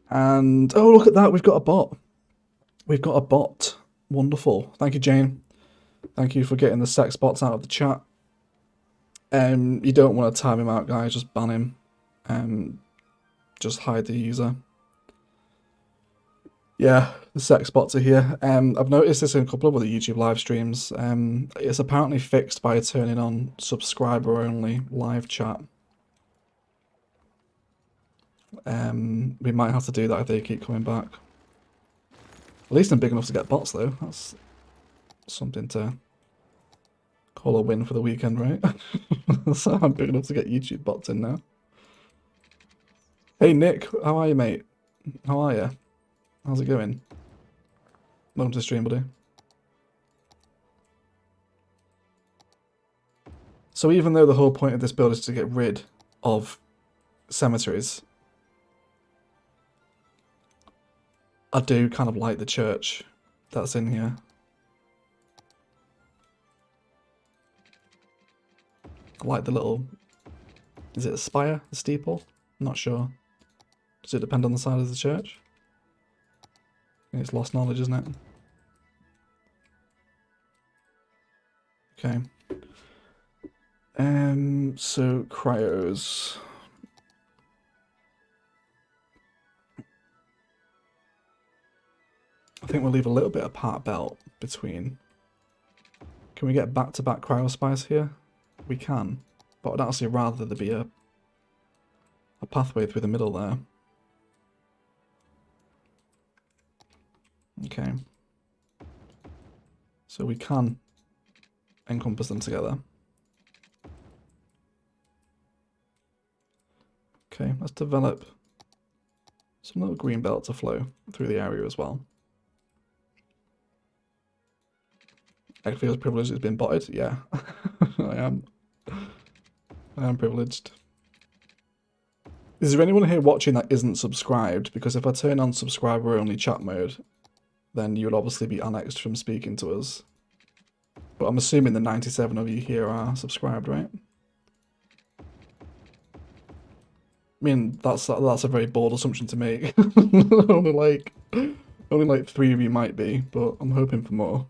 And, oh, look at that, we've got a bot. We've got a bot. Wonderful. Thank you, Jane. Thank you for getting the sex bots out of the chat. You don't want to time him out, guys. Just ban him. Just hide the user. Yeah, the sex bots are here. I've noticed this in a couple of other YouTube live streams. It's apparently fixed by turning on subscriber-only live chat. We might have to do that if they keep coming back. At least I'm big enough to get bots, though. That's something to call a win for the weekend, right? So I'm big enough to get YouTube bots in now. Hey, Nick. How are you, mate? How are you? How's it going? Welcome to the stream, buddy. So even though the whole point of this build is to get rid of cemeteries, I do kind of like the church that's in here. I like the little, is it a spire, a steeple? I'm not sure. Does it depend on the side of the church? I think it's lost knowledge, isn't it? Okay. So cryos. I think we'll leave a little bit of part belt between. Can we get back-to-back cryo spice here? We can, but I'd actually rather there be a pathway through the middle there. Okay. So we can encompass them together. Okay, let's develop some little green belt to flow through the area as well. Egg feels privileged, it's been botted. Yeah, I am. I am privileged. Is there anyone here watching that isn't subscribed? Because if I turn on subscriber only chat mode, then you would obviously be annexed from speaking to us. But I'm assuming the 97 of you here are subscribed, right? I mean, that's a very bold assumption to make. only like 3 of you might be, but I'm hoping for more.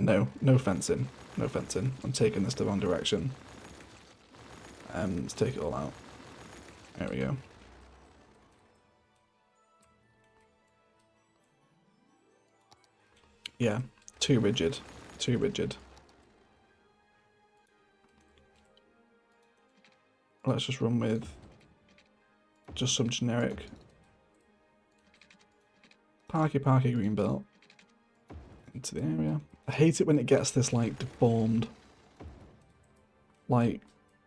No fencing. No fencing. I'm taking this the wrong direction. Let's take it all out. There we go. Yeah, too rigid. Too rigid. Let's just run with just some generic parky green belt into the area. I hate it when it gets this like deformed, like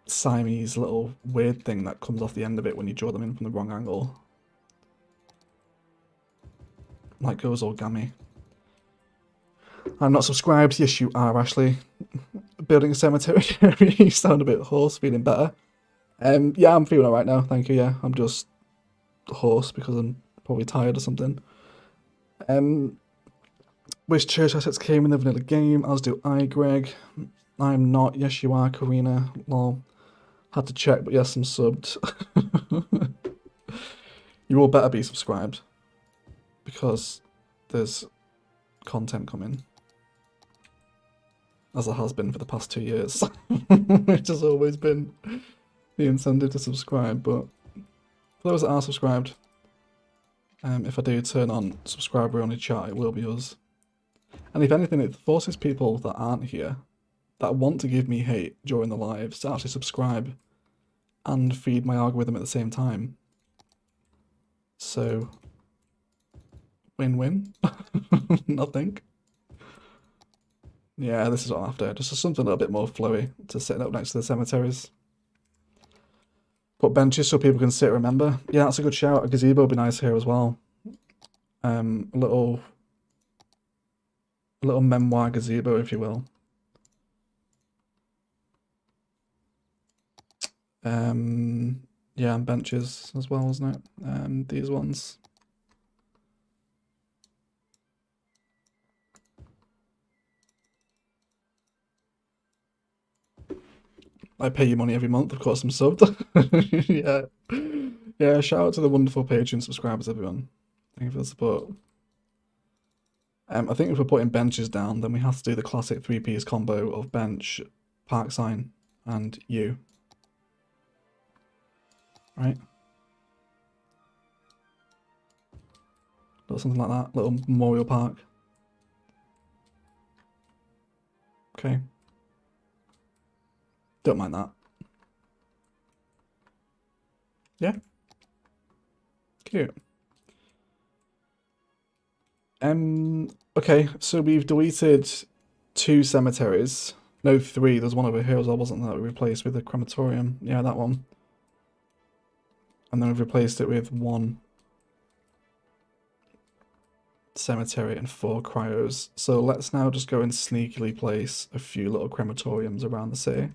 Siamese little weird thing that comes off the end of it when you draw them in from the wrong angle. Like goes all gammy. I'm not subscribed. Yes, you are, Ashley. Building a cemetery. You sound a bit hoarse. Feeling better. Yeah, I'm feeling alright now. Thank you. Yeah, I'm just hoarse because I'm probably tired or something. Which church assets came in the vanilla game? As do I, Greg. I'm not. Yes, you are, Karina. Well, had to check, but yes, I'm subbed. You all better be subscribed, because there's content coming, as there has been for the past 2 years, which has always been the incentive to subscribe. But for those that are subscribed, if I do turn on subscriber only chat, it will be us. And if anything, it forces people that aren't here, that want to give me hate during the lives, to actually subscribe and feed my algorithm at the same time. So, win-win. I think. Yeah, this is what I'm after. Just something a little bit more flowy to sit up next to the cemeteries. Put benches so people can sit, remember? Yeah, that's a good shout. A gazebo would be nice here as well. A little memoir gazebo, if you will. Yeah, and benches as well, isn't it? These ones. I pay you money every month, of course I'm subbed. Yeah. Yeah, shout out to the wonderful Patreon subscribers, everyone. Thank you for the support. I think if we're putting benches down, then we have to do the classic 3-piece combo of bench, park sign, and you. Right? Little something like that, little memorial park. Okay. Don't mind that. Yeah. Cute. Okay, so we've deleted 2 cemeteries. No, 3. There's one over here as well, wasn't there? We replaced with a crematorium. Yeah, that one. And then we've replaced it with 1 cemetery and 4 cryos. So let's now just go and sneakily place a few little crematoriums around the city.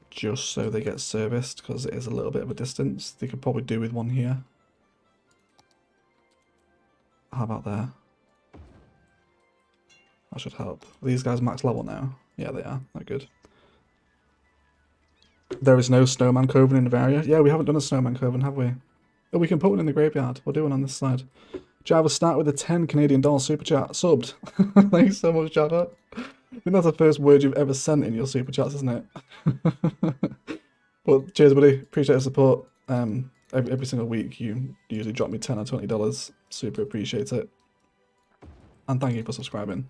Just so they get serviced, because it is a little bit of a distance. They could probably do with 1 here. How about there? That should help. Are these guys max level now? Yeah, they are. They're good. There is no snowman coven in Noveria. Yeah, we haven't done a snowman coven, have we? Oh, we can put one in the graveyard. We'll do one on this side. Java start with a 10 Canadian dollar super chat subbed. Thanks so much, Java. I think that's the first word you've ever sent in your super chats, isn't it? But cheers, buddy. Appreciate the support. Every single week you usually drop me $10 or $20. Super appreciate it. And thank you for subscribing.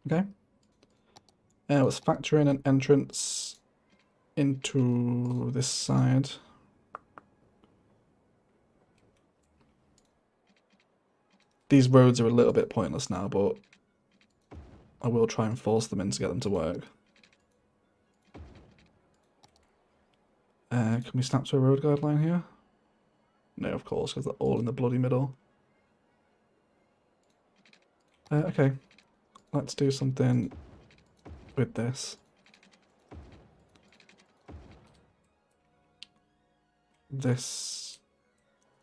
Okay. Let's factor in an entrance into this side. These roads are a little bit pointless now, but I will try and force them in to get them to work. Can we snap to a road guideline here? No, of course, because they're all in the bloody middle. Okay, let's do something with this. This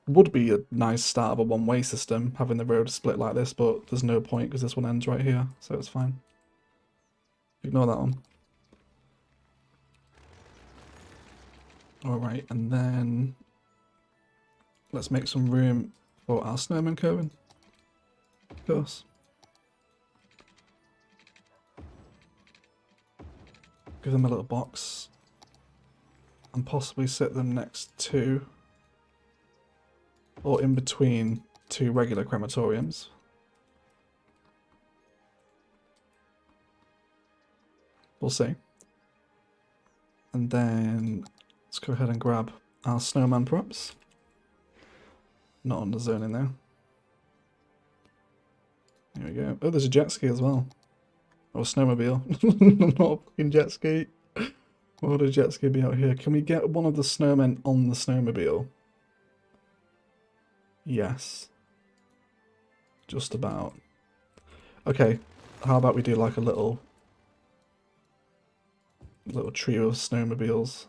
would be a nice start of a one-way system, having the road split like this, but there's no point because this one ends right here, so it's fine. Ignore that one. Alright, and then let's make some room for our snowman coven. Of course. Give them a little box. And possibly sit them next to, or in between, 2 regular crematoriums. We'll see. And then let's go ahead and grab our snowman props. Not on the zone in there. Here we go. Oh, there's a jet ski as well. Or a snowmobile. Not a fucking jet ski. Why would a jet ski be out here? Can we get one of the snowmen on the snowmobile? Yes. Just about. Okay, how about we do like a little trio of snowmobiles.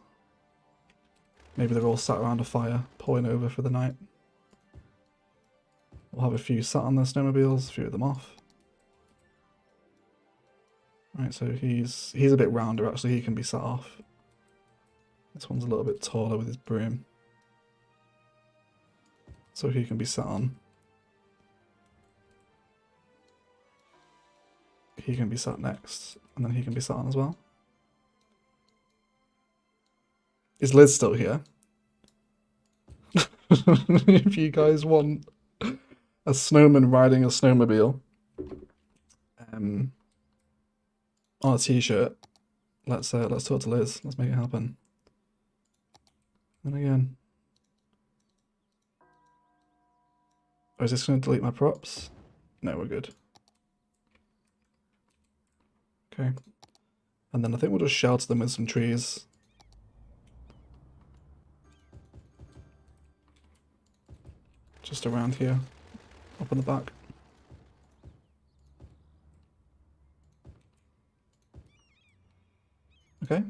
Maybe they're all sat around a fire, pulling over for the night. We'll have a few sat on their snowmobiles, a few of them off. Right, so he's a bit rounder actually, he can be sat off. This one's a little bit taller with his broom. So he can be sat on. He can be sat next, and then he can be sat on as well. Is Liz still here? If you guys want a snowman riding a snowmobile on a t-shirt, let's talk to Liz. Let's make it happen. And again. Oh, is this going to delete my props? No, we're good. Okay. And then I think we'll just shelter them with some trees. Just around here, up in the back. Okay.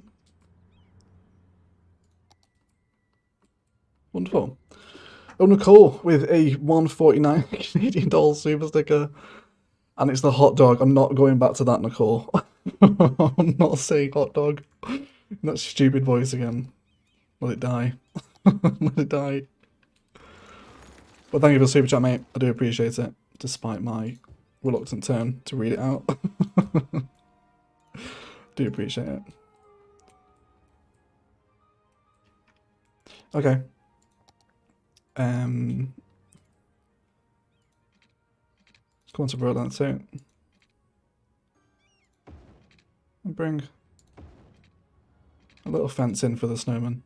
Wonderful. Oh, Nicole with a 149 Canadian dollar super sticker. And it's the hot dog. I'm not going back to that, Nicole. I'm not saying hot dog. That stupid voice again. Let it die. Let it die. But thank you for the super chat, mate. I do appreciate it, despite my reluctant turn to read it out. Do appreciate it. Okay. Let's go on to Roland too. And bring a little fence in for the snowman.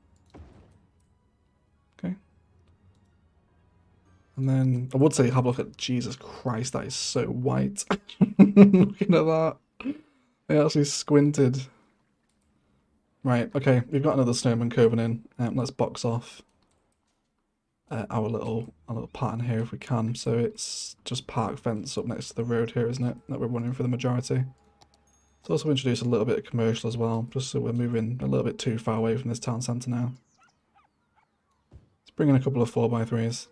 Okay. And then I would say have a look at, Jesus Christ, that is so white. Looking at that. I actually squinted. Right, okay, we've got another snowman coving in. Let's box off our little pattern here if we can. So it's just park fence up next to the road here, isn't it? That we're running for the majority. Let's also introduce a little bit of commercial as well, just so we're moving a little bit too far away from this town centre now. Let's bring in a couple of 4x3s.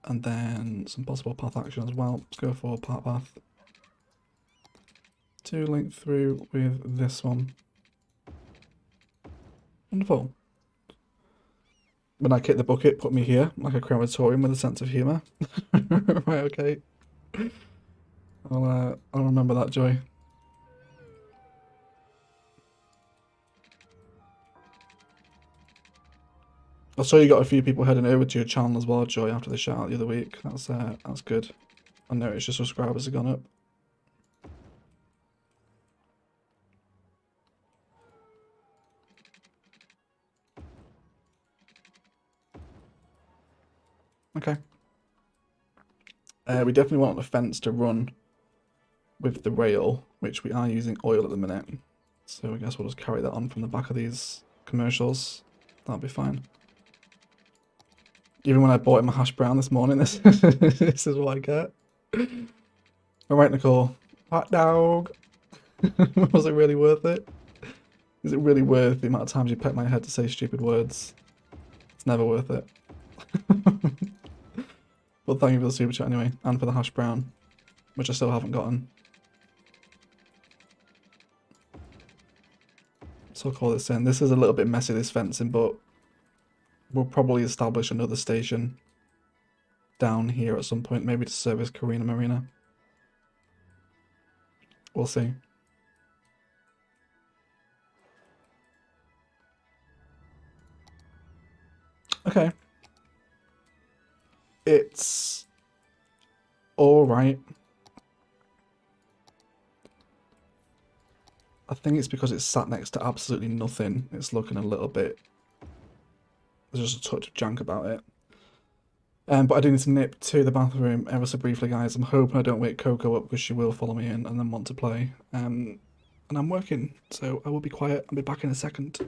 And then some possible path action as well. Let's go for part path. To link through with this one. Wonderful. When I kick the bucket, put me here, like a crematorium with a sense of humour. Right, okay. I'll remember that, Joy. I saw you got a few people heading over to your channel as well, Joy, after the shout out the other week. That's good. I noticed your subscribers have gone up. Okay. We definitely want the fence to run with the rail, which we are using oil at the minute. So I guess we'll just carry that on from the back of these commercials. That'll be fine. Even when I bought him a hash brown this morning, this is what I get. Alright, Nicole. Hot dog. Was it really worth it? Is it really worth the amount of times you pet my head to say stupid words? It's never worth it. But thank you for the super chat anyway, and for the hash brown, which I still haven't gotten. So I'll call this in. This is a little bit messy, this fencing, but we'll probably establish another station down here at some point, maybe to service Carina Marina. We'll see. Okay. It's alright. I think it's because it's sat next to absolutely nothing. It's looking a little bit... There's just a touch of junk about it. But I do need to nip to the bathroom ever so briefly, guys. I'm hoping I don't wake Coco up because she will follow me in and then want to play. And I'm working, so I will be quiet. I'll be back in a second.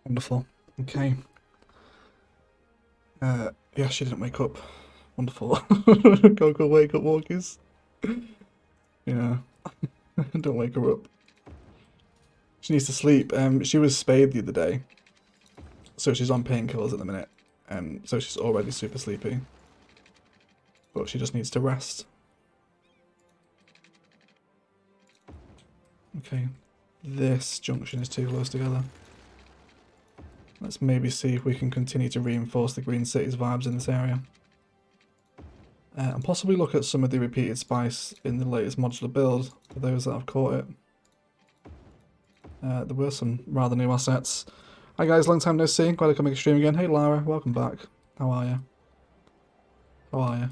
Wonderful. Okay. Yeah, she didn't wake up. Wonderful. Go wake up, walkies. Yeah. Don't wake her up. She needs to sleep. She was spayed the other day, so she's on painkillers at the minute. So she's already super sleepy. But she just needs to rest. Okay. This junction is too close together. Let's maybe see if we can continue to reinforce the Green Cities vibes in this area. And possibly look at some of the repeated spice in the latest modular build, for those that have caught it. There were some rather new assets. Hi guys, long time no see, glad to come make a stream again. Hey Lara, welcome back. How are you? How are you?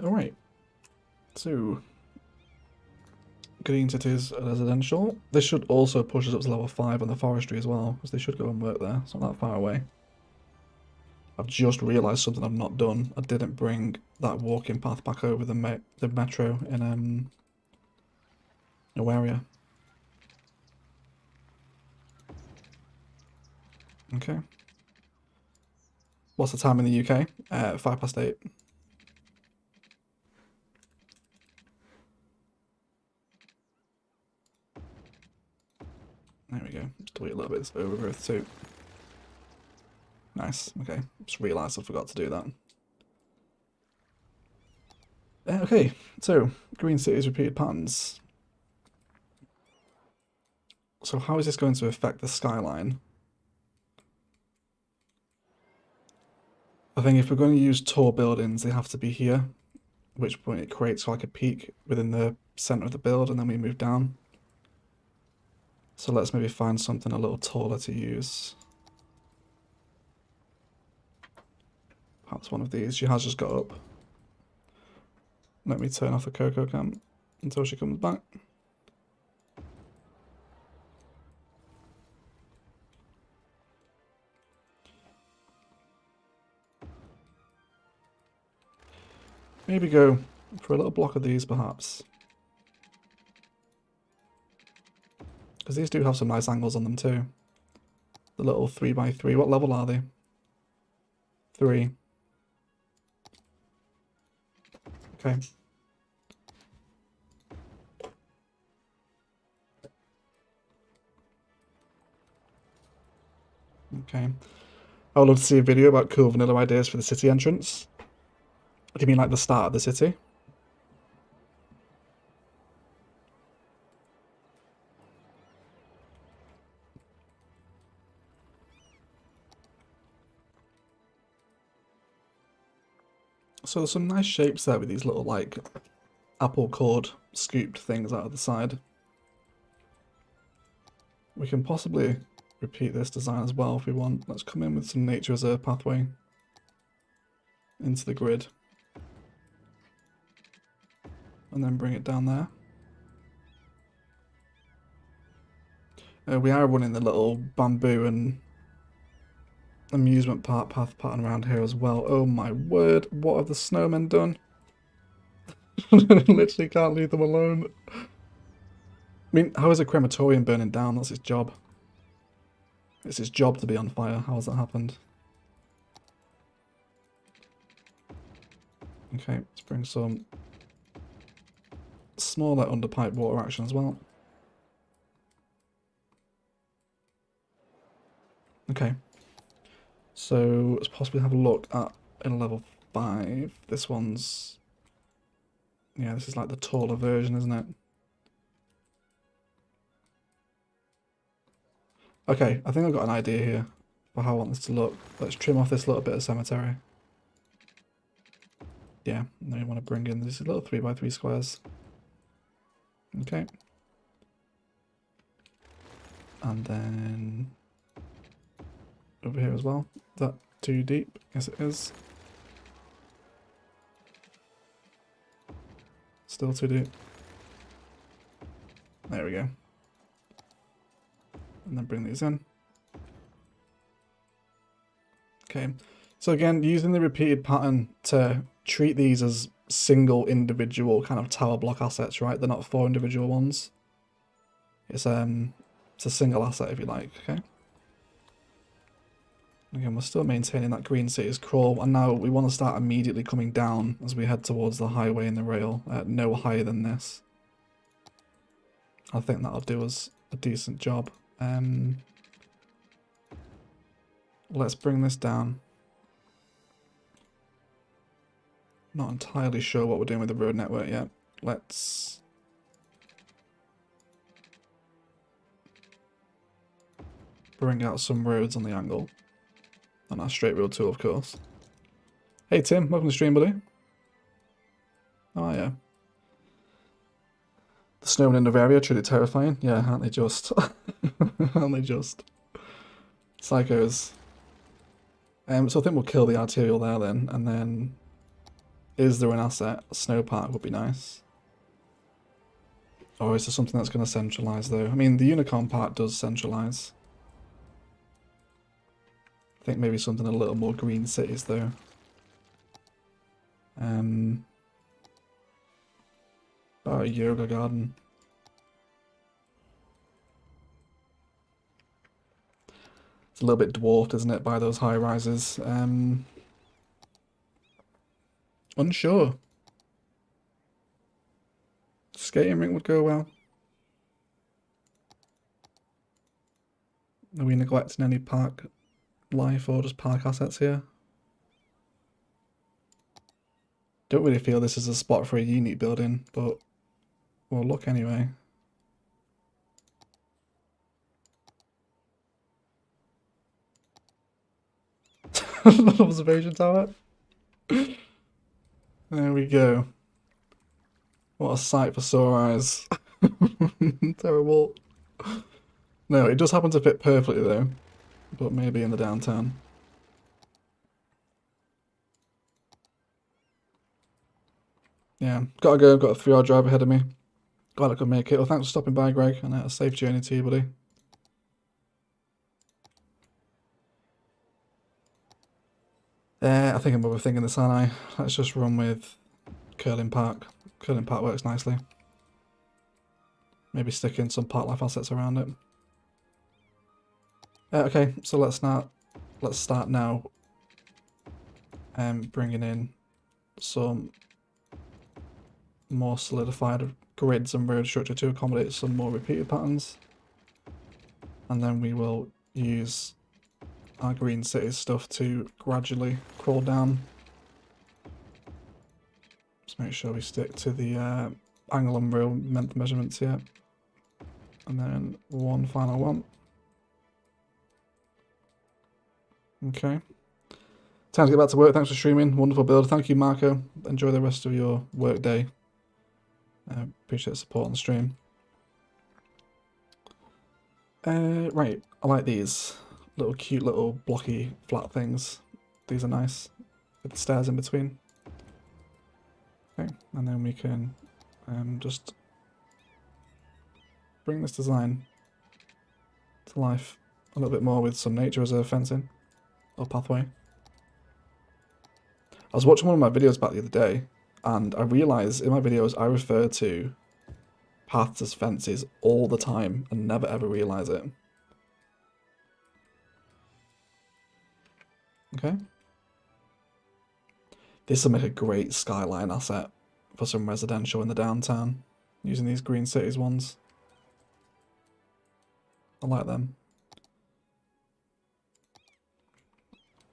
Alright. So, Green Cities residential. This should also push us up to level 5 on the forestry as well, because they should go and work there. It's not that far away. I've just realised something I've not done. I didn't bring that walking path back over the metro in Noveria. Okay. What's the time in the UK? 8:05. There we go. Just delete a little bit of this overgrowth too. Nice. Okay. Just realised I forgot to do that. Okay. So, Green Cities repeated patterns. So how is this going to affect the skyline? I think if we're going to use tall buildings, they have to be here, at which point it creates like a peak within the centre of the build, and then we move down. So let's maybe find something a little taller to use. Perhaps one of these. She has just got up. Let me turn off the Cocoa Cam until she comes back. Maybe go for a little block of these, perhaps. Because these do have some nice angles on them too. The little 3x3. What level are they? 3. Okay. Okay. I would love to see a video about cool vanilla ideas for the city entrance. Do you mean like the start of the city? So there's some nice shapes there with these little like apple cord scooped things out of the side. We can possibly repeat this design as well if we want. Let's come in with some nature reserve pathway into the grid. And then bring it down there. We are running the little bamboo and amusement park path pattern around here as well. Oh my word, what have the snowmen done? Literally can't leave them alone. I mean, how is a crematorium burning down? That's his job. It's his job to be on fire. How has that happened? Okay, let's bring some smaller underpipe water action as well. Okay. So let's possibly have a look at in level 5. This one's... yeah, this is like the taller version, isn't it? Okay, I think I've got an idea here for how I want this to look. Let's trim off this little bit of cemetery. Yeah, and then you want to bring in these little 3x3 squares. Okay. And then over here as well. Is that too deep? Yes, it is. Still too deep. There we go. And then bring these in. Okay. So again, using the repeated pattern to treat these as single individual kind of tower block assets, right? They're not 4 individual ones. It's a single asset if you like, okay? Again, we're still maintaining that green cities crawl, and now we want to start immediately coming down as we head towards the highway and the rail, no higher than this. I think that'll do us a decent job. Let's bring this down. Not entirely sure what we're doing with the road network yet. Let's bring out some roads on the angle. And our straight wheel tool, of course. Hey Tim, welcome to the stream, buddy. Oh yeah. The snowmen in Noveria, truly terrifying. Yeah, aren't they just? Aren't they just? Psychos. So I think we'll kill the arterial there then, and then is there an asset? A snowpark would be nice. Or is there something that's going to centralise though? I mean, the unicorn part does centralise. I think maybe something a little more green cities though. About a yoga garden. It's a little bit dwarfed, isn't it, by those high rises? Unsure. Skating rink would go well. Are we neglecting any park life or just park assets here? Don't really feel this is a spot for a unique building, but we'll look anyway. Observation tower. There we go. What a sight for sore eyes. Terrible. No, it does happen to fit perfectly though, but maybe in the downtown. Yeah, gotta go, got a 3-hour drive ahead of me. Glad I could make it. Well, thanks for stopping by, Greg, and a safe journey to you, buddy. I think I'm overthinking this, aren't I? Let's just run with Curling Park. Curling Park works nicely. Maybe stick in some park life assets around it. Okay, so let's start now. Bringing in some more solidified grids and road structure to accommodate some more repeated patterns. And then we will use our green cities stuff to gradually crawl down. Just make sure we stick to the angle and rail measurements here. And then one final one. Okay. Time to get back to work. Thanks for streaming. Wonderful build. Thank you, Marco. Enjoy the rest of your work day. Appreciate the support on the stream. Right. I like these little cute little blocky flat things. These are nice. With the stairs in between. Okay. And then we can just bring this design to life a little bit more with some nature reserve fencing or pathway. I was watching one of my videos back the other day, and I realised in my videos I refer to paths as fences all the time and never ever realise it. Okay. This will make a great skyline asset for some residential in the downtown, using these green cities ones. I like them.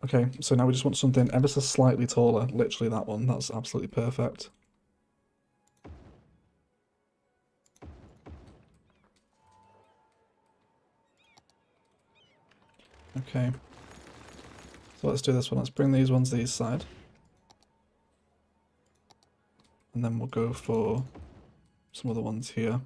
Okay, so now we just want something ever so slightly taller. Literally that one. That's absolutely perfect. Okay. So let's do this one. Let's bring these ones these side. And then we'll go for some other ones here.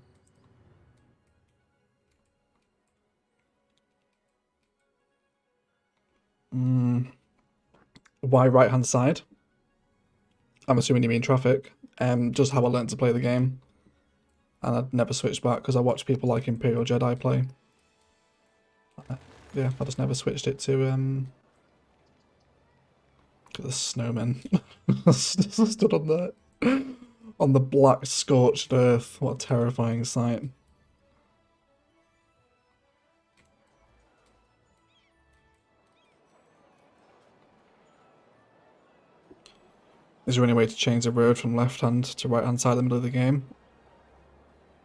Why right hand side? I'm assuming you mean traffic. Just how I learned to play the game. And I'd never switched back because I watched people like Imperial Jedi play. Yeah, I just never switched it to the snowmen. Stood on the black scorched earth. What a terrifying sight. Is there any way to change the road from left hand to right hand side in the middle of the game?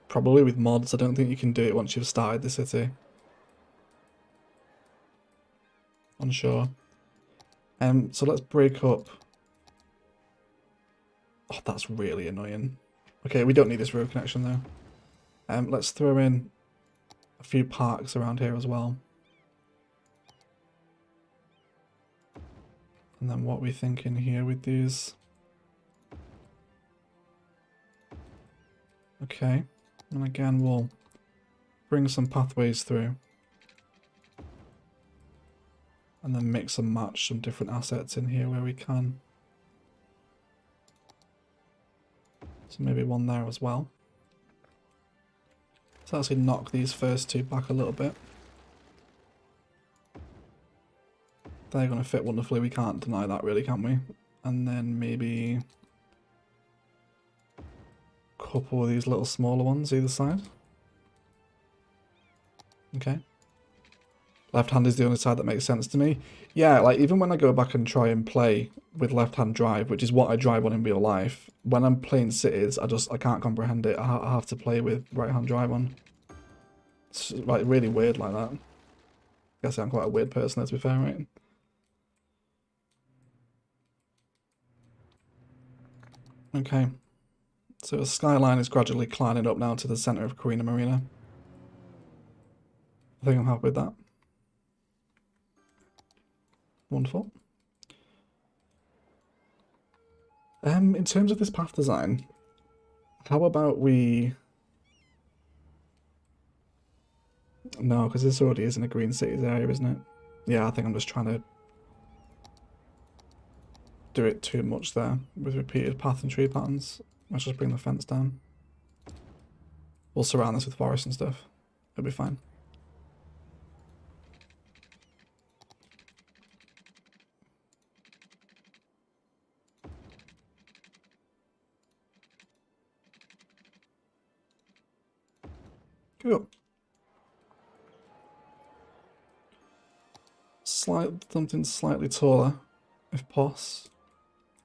Probably with mods. I don't think you can do it once you've started the city. Unsure. So let's break up. Oh, that's really annoying. Okay, we don't need this road connection though. Let's throw in a few parks around here as well. And then what are we thinking here with these? Okay, and again we'll bring some pathways through. And then mix and match some different assets in here where we can. So maybe one there as well. So let's actually knock these first two back a little bit. They're going to fit wonderfully, we can't deny that really, can we? And then maybe a couple of these little smaller ones either side. Okay. Left hand is the only side that makes sense to me. Yeah, like even when I go back and try and play with left hand drive, which is what I drive on in real life, when I'm playing cities, I can't comprehend it. I have to play with right hand drive on. It's like really weird like that. I guess I'm quite a weird person, let's be fair, right? Okay. So the skyline is gradually climbing up now to the center of Carina Marina. I think I'm happy with that. Wonderful. In terms of this path design, how about we... No, because this already is in a green cities area, isn't it? Yeah, I think I'm just trying to do it too much there with repeated path and tree patterns. Let's just bring the fence down. We'll surround this with forest and stuff. It'll be fine. Cool. Something slightly taller, if poss.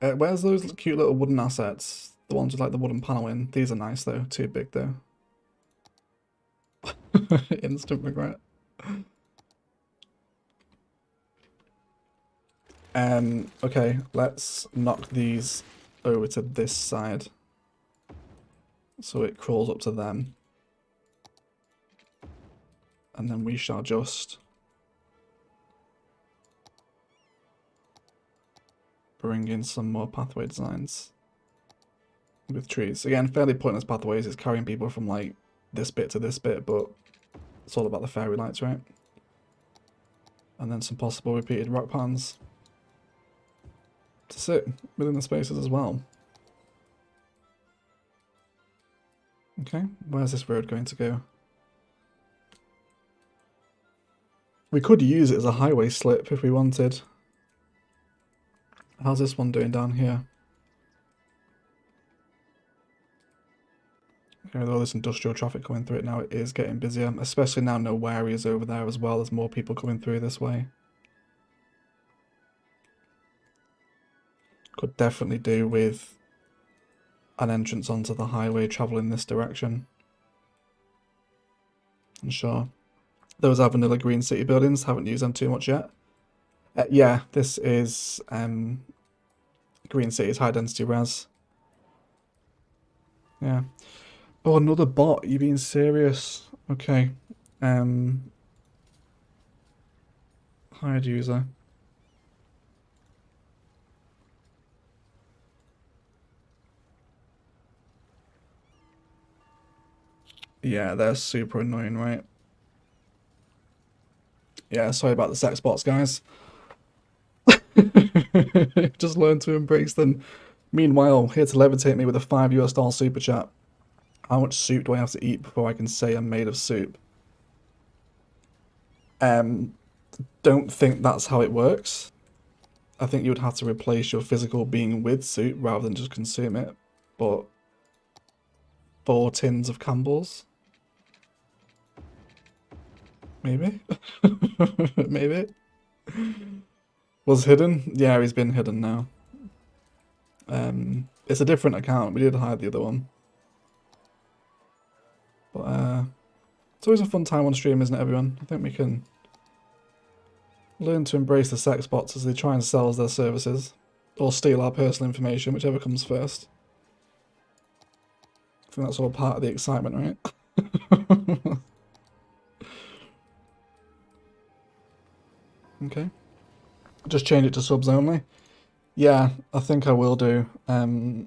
Where's those cute little wooden assets? The ones with like the wooden paneling. These are nice though. Too big though. Instant regret. Okay, let's knock these over to this side. So it crawls up to them. And then we shall just bring in some more pathway designs with trees. Again, fairly pointless pathways. It's carrying people from like this bit to this bit, but it's all about the fairy lights, right? And then some possible repeated rock patterns to sit within the spaces as well. Okay, where's this road going to go? We could use it as a highway slip if we wanted. How's this one doing down here? Okay, with all this industrial traffic coming through it now, it is getting busier. Especially now Noveria is over there as well. There's more people coming through this way. Could definitely do with an entrance onto the highway travelling this direction. I'm sure. Those are vanilla green city buildings. Haven't used them too much yet. Yeah, this is green cities high density res. Yeah. Oh, another bot. Are you being serious? Okay. Hired user. Yeah, they're super annoying, right? Yeah, sorry about the sex bots, guys. Just learn to embrace them. Meanwhile, here to levitate me with a $5 super chat. How much soup do I have to eat before I can say I'm made of soup? Don't think that's how it works. I think you would have to replace your physical being with soup rather than just consume it. But 4 tins of Campbell's? Maybe? Maybe? Was hidden? Yeah, he's been hidden now. It's a different account. We did hide the other one. But it's always a fun time on stream, isn't it, everyone? I think we can learn to embrace the sex bots as they try and sell us their services. Or steal our personal information, whichever comes first. I think that's all part of the excitement, right? Okay. Just change it to subs only. Yeah, I think I will do. Who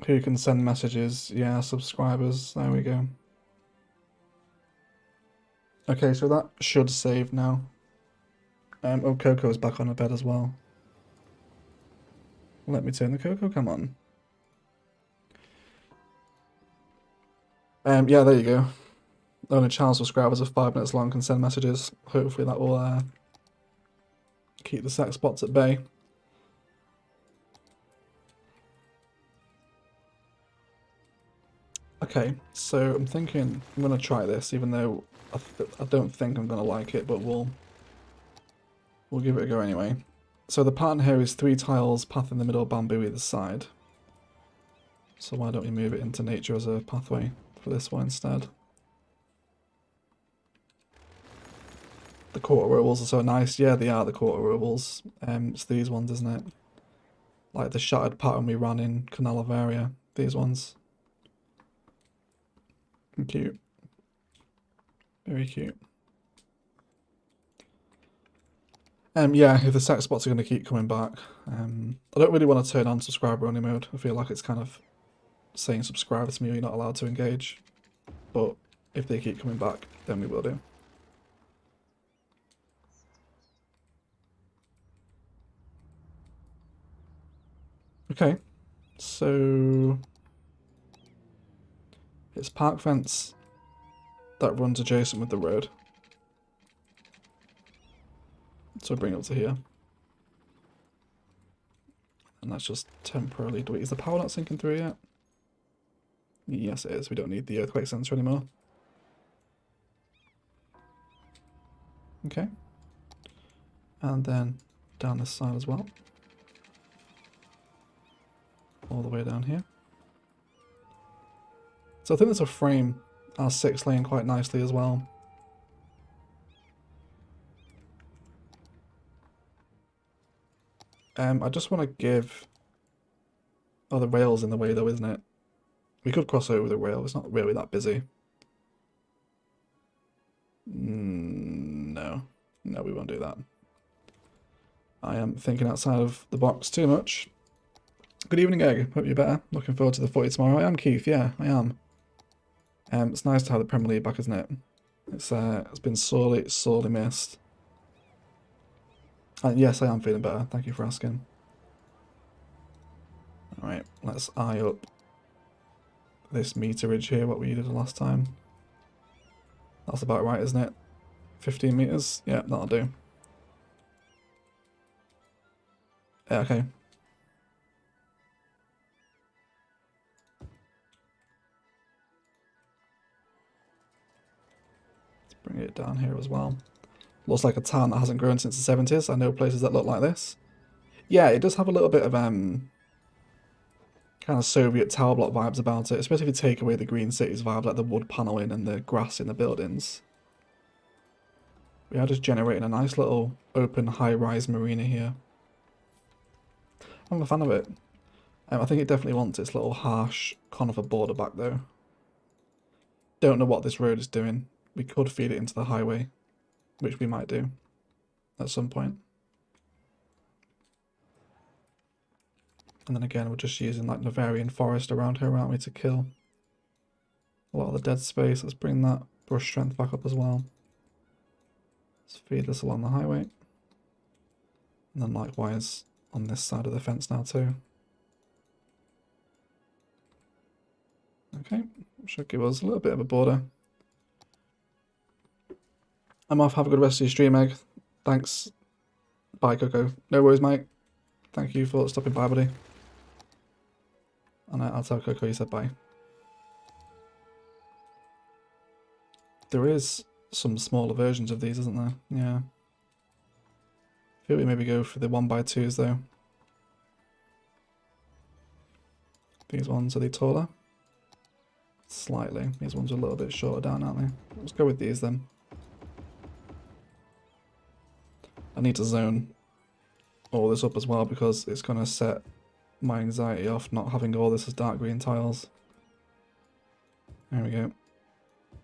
can send messages? Yeah, subscribers. There we go. Okay, so that should save now. Oh, Coco's back on her bed as well. Let me turn the Coco cam on. Yeah, there you go. Only channel subscribers of 5 minutes long can send messages. Hopefully that will keep the sex bots at bay. Okay, so I'm thinking I'm going to try this, even though I don't think I'm going to like it, but we'll give it a go anyway. So the pattern here is 3 tiles, path in the middle, bamboo either side. So why don't we move it into nature as a pathway for this one instead? The quarter ovals are so nice. Yeah, they are the quarter ovals. It's these ones, isn't it? Like the shattered pattern we ran in Noveria. These ones. Cute. Very cute. Yeah, if the sex spots are going to keep coming back, I don't really want to turn on subscriber only mode. I feel like it's kind of saying subscribe to me or you're not allowed to engage. But if they keep coming back, then we will do. Okay, so it's park fence that runs adjacent with the road. So bring it up to here. And that's just temporarily... Wait, is the power not sinking through yet? Yes, it is. We don't need the earthquake sensor anymore. Okay. And then down this side as well. All the way down here. So I think this will frame our 6 lane quite nicely as well. I just want to give... Oh, the rail's in the way though, isn't it? We could cross over the rail, it's not really that busy. No. No, we won't do that. I am thinking outside of the box too much. Good evening, Egg. Hope you're better. Looking forward to the footy tomorrow. I am, Keith. Yeah, I am. It's nice to have the Premier League back, isn't it? It's been sorely missed. And yes, I am feeling better. Thank you for asking. Alright, let's eye up this meterage here, what we did last time. That's about right, isn't it? 15 meters? Yeah, that'll do. Yeah, okay. Let's bring it down here as well. Looks like a town that hasn't grown since the 70s. I know places that look like this. Yeah, it does have a little bit of kind of Soviet tower block vibes about it, especially if you take away the green cities vibe, like the wood paneling and the grass in the buildings. We are just generating a nice little open high-rise marina here. I'm a fan of it. I think it definitely wants its little harsh conifer border back though. Don't know what this road is doing. We could feed it into the highway, which we might do at some point. And then again, we're just using like Noverian forest around here, aren't we, to kill a lot of the dead space. Let's bring that brush strength back up as well. Let's feed this along the highway. And then likewise on this side of the fence now too. Okay, should give us a little bit of a border. I'm off. Have a good rest of your stream, Egg. Thanks. Bye, Coco. No worries, mate. Thank you for stopping by, buddy. And I'll tell Coco you said bye. There is some smaller versions of these, isn't there? Yeah. Could we maybe go for the 1x2s though? These ones, are they taller? Slightly. These ones are a little bit shorter down, aren't they? Let's go with these then. I need to zone all this up as well because it's going to set my anxiety off not having all this as dark green tiles. There we go.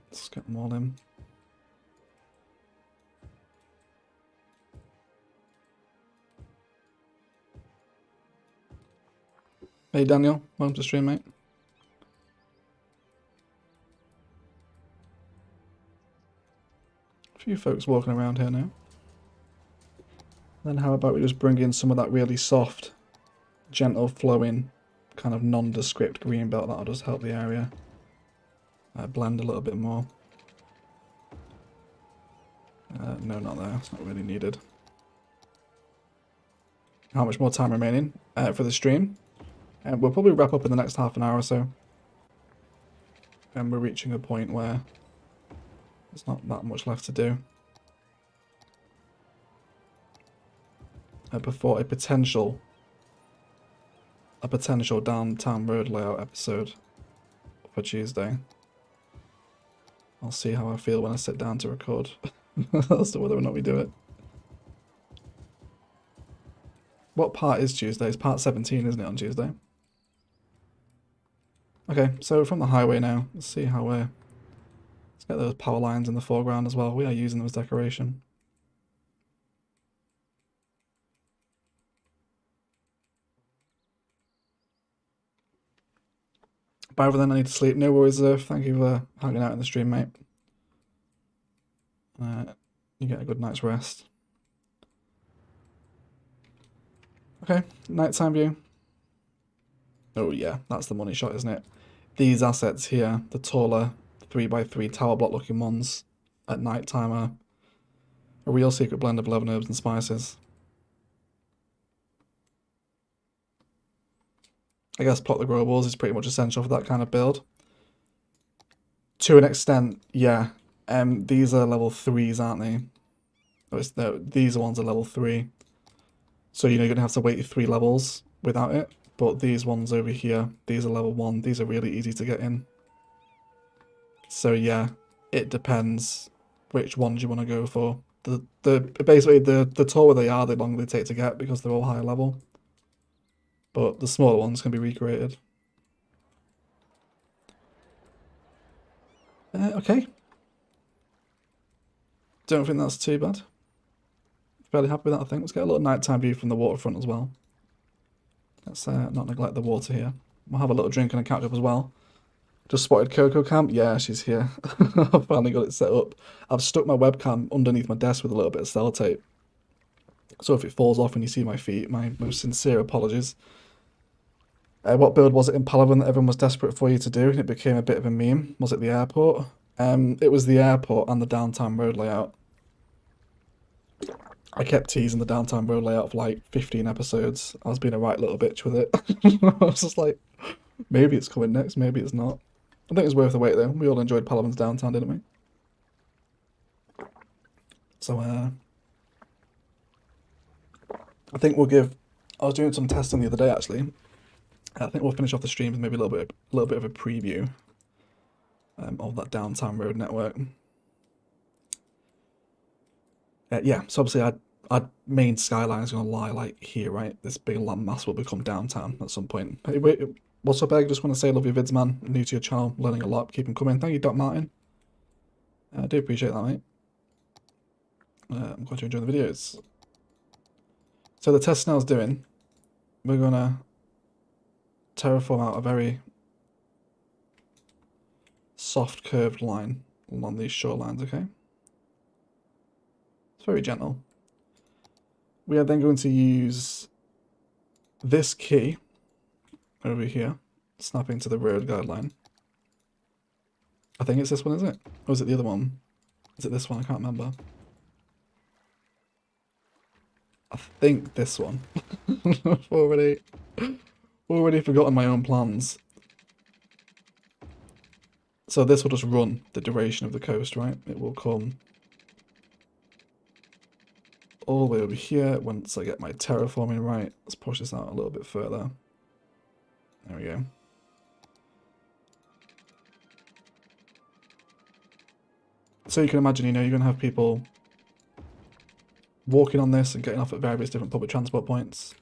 Let's get them all in. Hey Daniel, welcome to stream, mate. A few folks walking around here now. Then how about we just bring in some of that really soft, gentle flowing, kind of nondescript green belt. That'll just help the area blend a little bit more. No, not there. It's not really needed. How much more time remaining for the stream? We'll probably wrap up in the next half an hour or so. And we're reaching a point where there's not that much left to do. Before a potential downtown road layout episode for Tuesday. I'll see how I feel when I sit down to record as to whether or not we do it. What part is Tuesday? It's part 17, isn't it, on Tuesday? Okay, so from the highway now, let's see how we're... Let's get those power lines in the foreground as well. We are using them as decoration. Bye then, I need to sleep. No worries, thank you for hanging out in the stream, mate. You get a good night's rest. Okay, nighttime view. Oh yeah, that's the money shot, isn't it? These assets here, the taller 3x3 tower block looking ones at night time are a real secret blend of 11 herbs and spices. I guess plot the grow balls is pretty much essential for that kind of build. To an extent, yeah. These are level 3s, aren't they? No, these are ones are level 3. So you're going to have to wait 3 levels without it. But these ones over here, these are level 1. These are really easy to get in. So yeah, it depends which ones you want to go for. Basically the taller they are, the longer they take to get because they're all higher level. But the smaller ones can be recreated. Okay. Don't think that's too bad. Fairly happy with that, I think. Let's get a little nighttime view from the waterfront as well. Let's not neglect the water here. We'll have a little drink and a catch up as well. Just spotted Coco Camp. Yeah, she's here. I've finally got it set up. I've stuck my webcam underneath my desk with a little bit of sellotape. So if it falls off and you see my feet, my most sincere apologies. What build was it in Palawan that everyone was desperate for you to do and it became a bit of a meme? Was it the airport? It was the airport and the downtown road layout. I kept teasing the downtown road layout for like 15 episodes. I was being a right little bitch with it. I was just like, maybe it's coming next, maybe it's not. I think it was worth the wait though. We all enjoyed Palawan's downtown, didn't we? So, I think we'll give... I was doing some testing the other day actually. I think we'll finish off the stream with maybe a little bit of a preview of that downtown road network. Yeah, so obviously our main skyline is going to lie like here, right? This big landmass will become downtown at some point. Hey, wait, what's up, Egg? Just want to say, love your vids, man. New to your channel, learning a lot. Keep them coming. Thank you, Doc Martin. I do appreciate that, mate. I'm glad you're enjoying the videos. So the test Snell's doing, we're going to terraform out a very soft curved line along these shorelines, okay? It's very gentle. We are then going to use this key over here, snapping to the road guideline. I think it's this one, is it? Or is it the other one? Is it this one? I can't remember. I think this one. I've already forgotten my own plans. So this will just run the duration of the coast, right? It will come all the way over here once I get my terraforming right. Let's push this out a little bit further. There we go. So you can imagine, you know, you're going to have people walking on this and getting off at various different public transport points.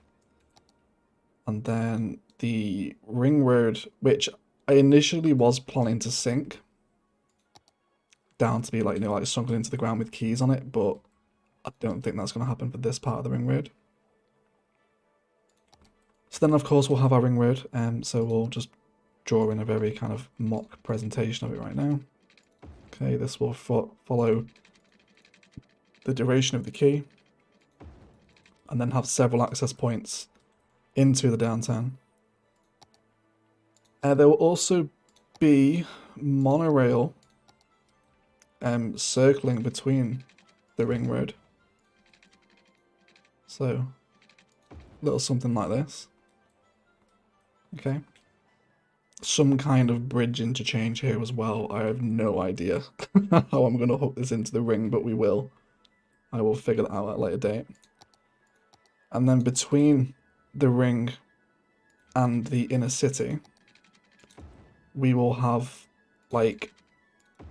And then the ring road, which I initially was planning to sink down to be like, you know, like sunken into the ground with keys on it, but I don't think that's going to happen for this part of the ring road. So then, of course, we'll have our ring road, so we'll just draw in a very kind of mock presentation of it right now. Okay, this will follow the duration of the key, and then have several access points into the downtown. There will also be monorail circling between the ring road. So, a little something like this. Okay. Some kind of bridge interchange here as well. I have no idea how I'm going to hook this into the ring, but we will. I will figure that out at a later date. And then between the ring and the inner city, we will have like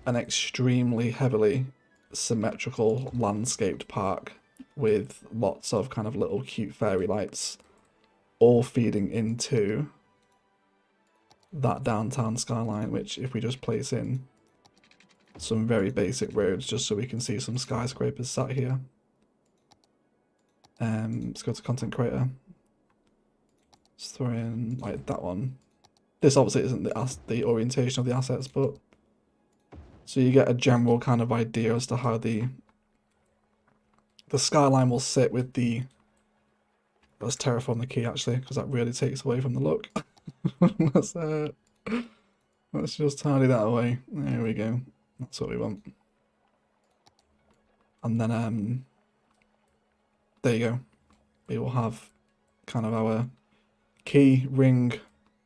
an extremely heavily symmetrical landscaped park with lots of kind of little cute fairy lights all feeding into that downtown skyline, which if we just place in some very basic roads just so we can see some skyscrapers sat here. Let's go to content creator. Let's throw in like that one. This obviously isn't the orientation of the assets, but so you get a general kind of idea as to how the skyline will sit with the. Let's terraform the key actually, because that really takes away from the look. Let's just tidy that away. There we go. That's what we want. And then there you go. We will have kind of our key, ring,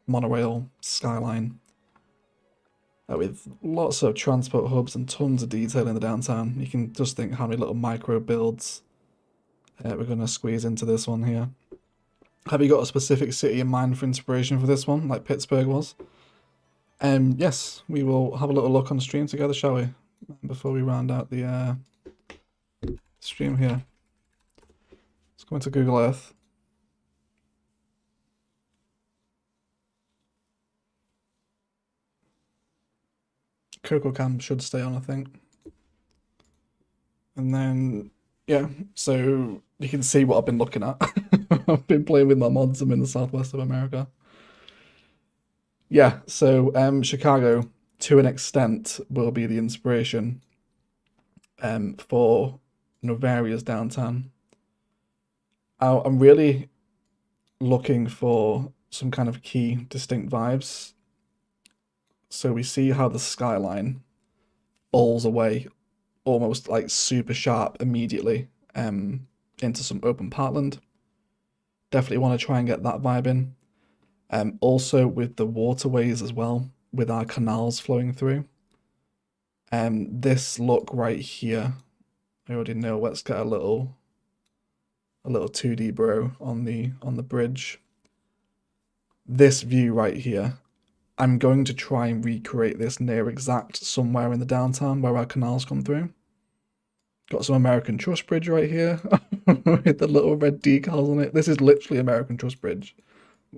monorail, skyline with lots of transport hubs and tons of detail in the downtown. You can just think how many little micro builds we're going to squeeze into this one here. Have you got a specific city in mind for inspiration for this one, like Pittsburgh was? Yes, we will have a little look on stream together, shall we? Before we round out the stream here. Let's go into Google Earth. Coco Cam should stay on, I think. And then, yeah, so you can see what I've been looking at. I've been playing with my mods. I'm in the southwest of America. Yeah, so Chicago, to an extent, will be the inspiration for Noveria's downtown. I'm really looking for some kind of key, distinct vibes. So we see how the skyline falls away almost like super sharp immediately into some open parkland. Definitely want to try and get that vibe in. Also with the waterways as well, with our canals flowing through. This look right here, I already know. Let's get a little 2D bro on the bridge. This view right here, I'm going to try and recreate this near exact somewhere in the downtown where our canals come through. Got some American Trust Bridge right here with the little red decals on it. This is literally American Trust Bridge.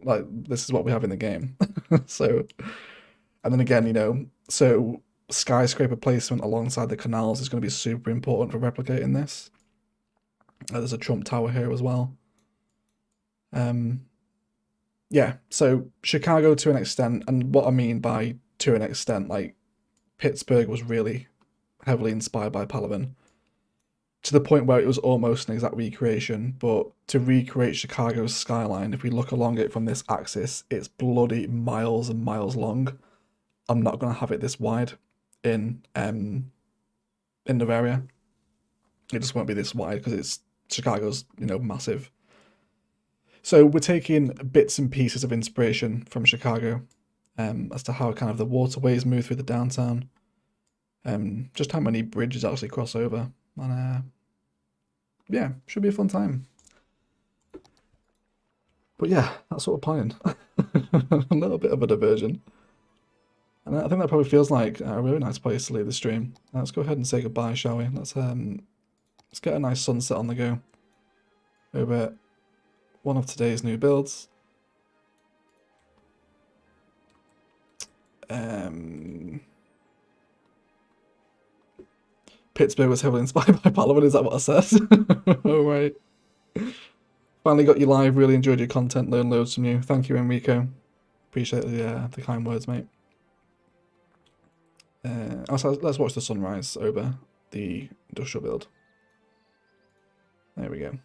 Like, this is what we have in the game. So, and then again, you know, so skyscraper placement alongside the canals is going to be super important for replicating this. There's a Trump Tower here as well. Yeah, so Chicago to an extent, and what I mean by to an extent, like Pittsburgh was really heavily inspired by Palaven, to the point where it was almost an exact recreation. But to recreate Chicago's skyline, if we look along it from this axis, it's bloody miles and miles long. I'm not going to have it this wide in Noveria. It just won't be this wide because it's Chicago's, you know, massive. So we're taking bits and pieces of inspiration from Chicago as to how kind of the waterways move through the downtown, just how many bridges actually cross over. And yeah, should be a fun time. But yeah, that's what we're playing. A little bit of a diversion. And I think that probably feels like a really nice place to leave the stream. Let's go ahead and say goodbye, shall we? Let's get a nice sunset on the go over one of today's new builds. Pittsburgh was heavily inspired by Parliament, is that what I said? Oh, right. Finally got you live, really enjoyed your content, learned loads from you. Thank you, Enrico. Appreciate the kind words, mate. Let's watch the sunrise over the industrial build. There we go.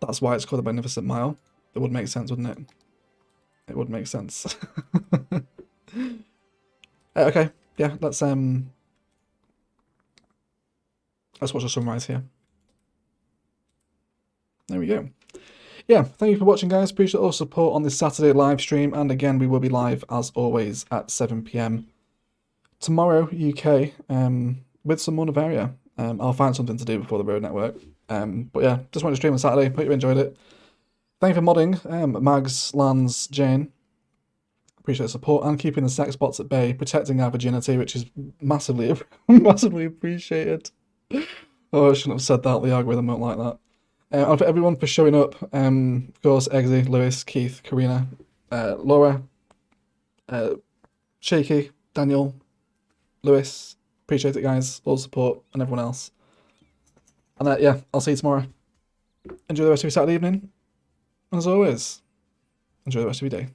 That's why it's called the Beneficent Mile. It would make sense, wouldn't it? It would make sense. Okay, yeah, let's watch the sunrise here. There we go. Yeah, thank you for watching, guys. Appreciate all the support on this Saturday live stream. And again, we will be live, as always, at 7 PM tomorrow, UK, with some more Noveria. I'll find something to do before the road network. But yeah, just wanted to stream on Saturday. Hope you enjoyed it. Thank you for modding, Mags, Lans, Jane. Appreciate the support and keeping the sex bots at bay, protecting our virginity, which is massively, massively appreciated. Oh, I shouldn't have said that. The algorithm won't like that. And for everyone for showing up, of course, Eggsy, Lewis, Keith, Karina, Laura, Shaky, Daniel, Lewis, appreciate it, guys, all the support, and everyone else. And yeah, I'll see you tomorrow. Enjoy the rest of your Saturday evening. And as always, enjoy the rest of your day.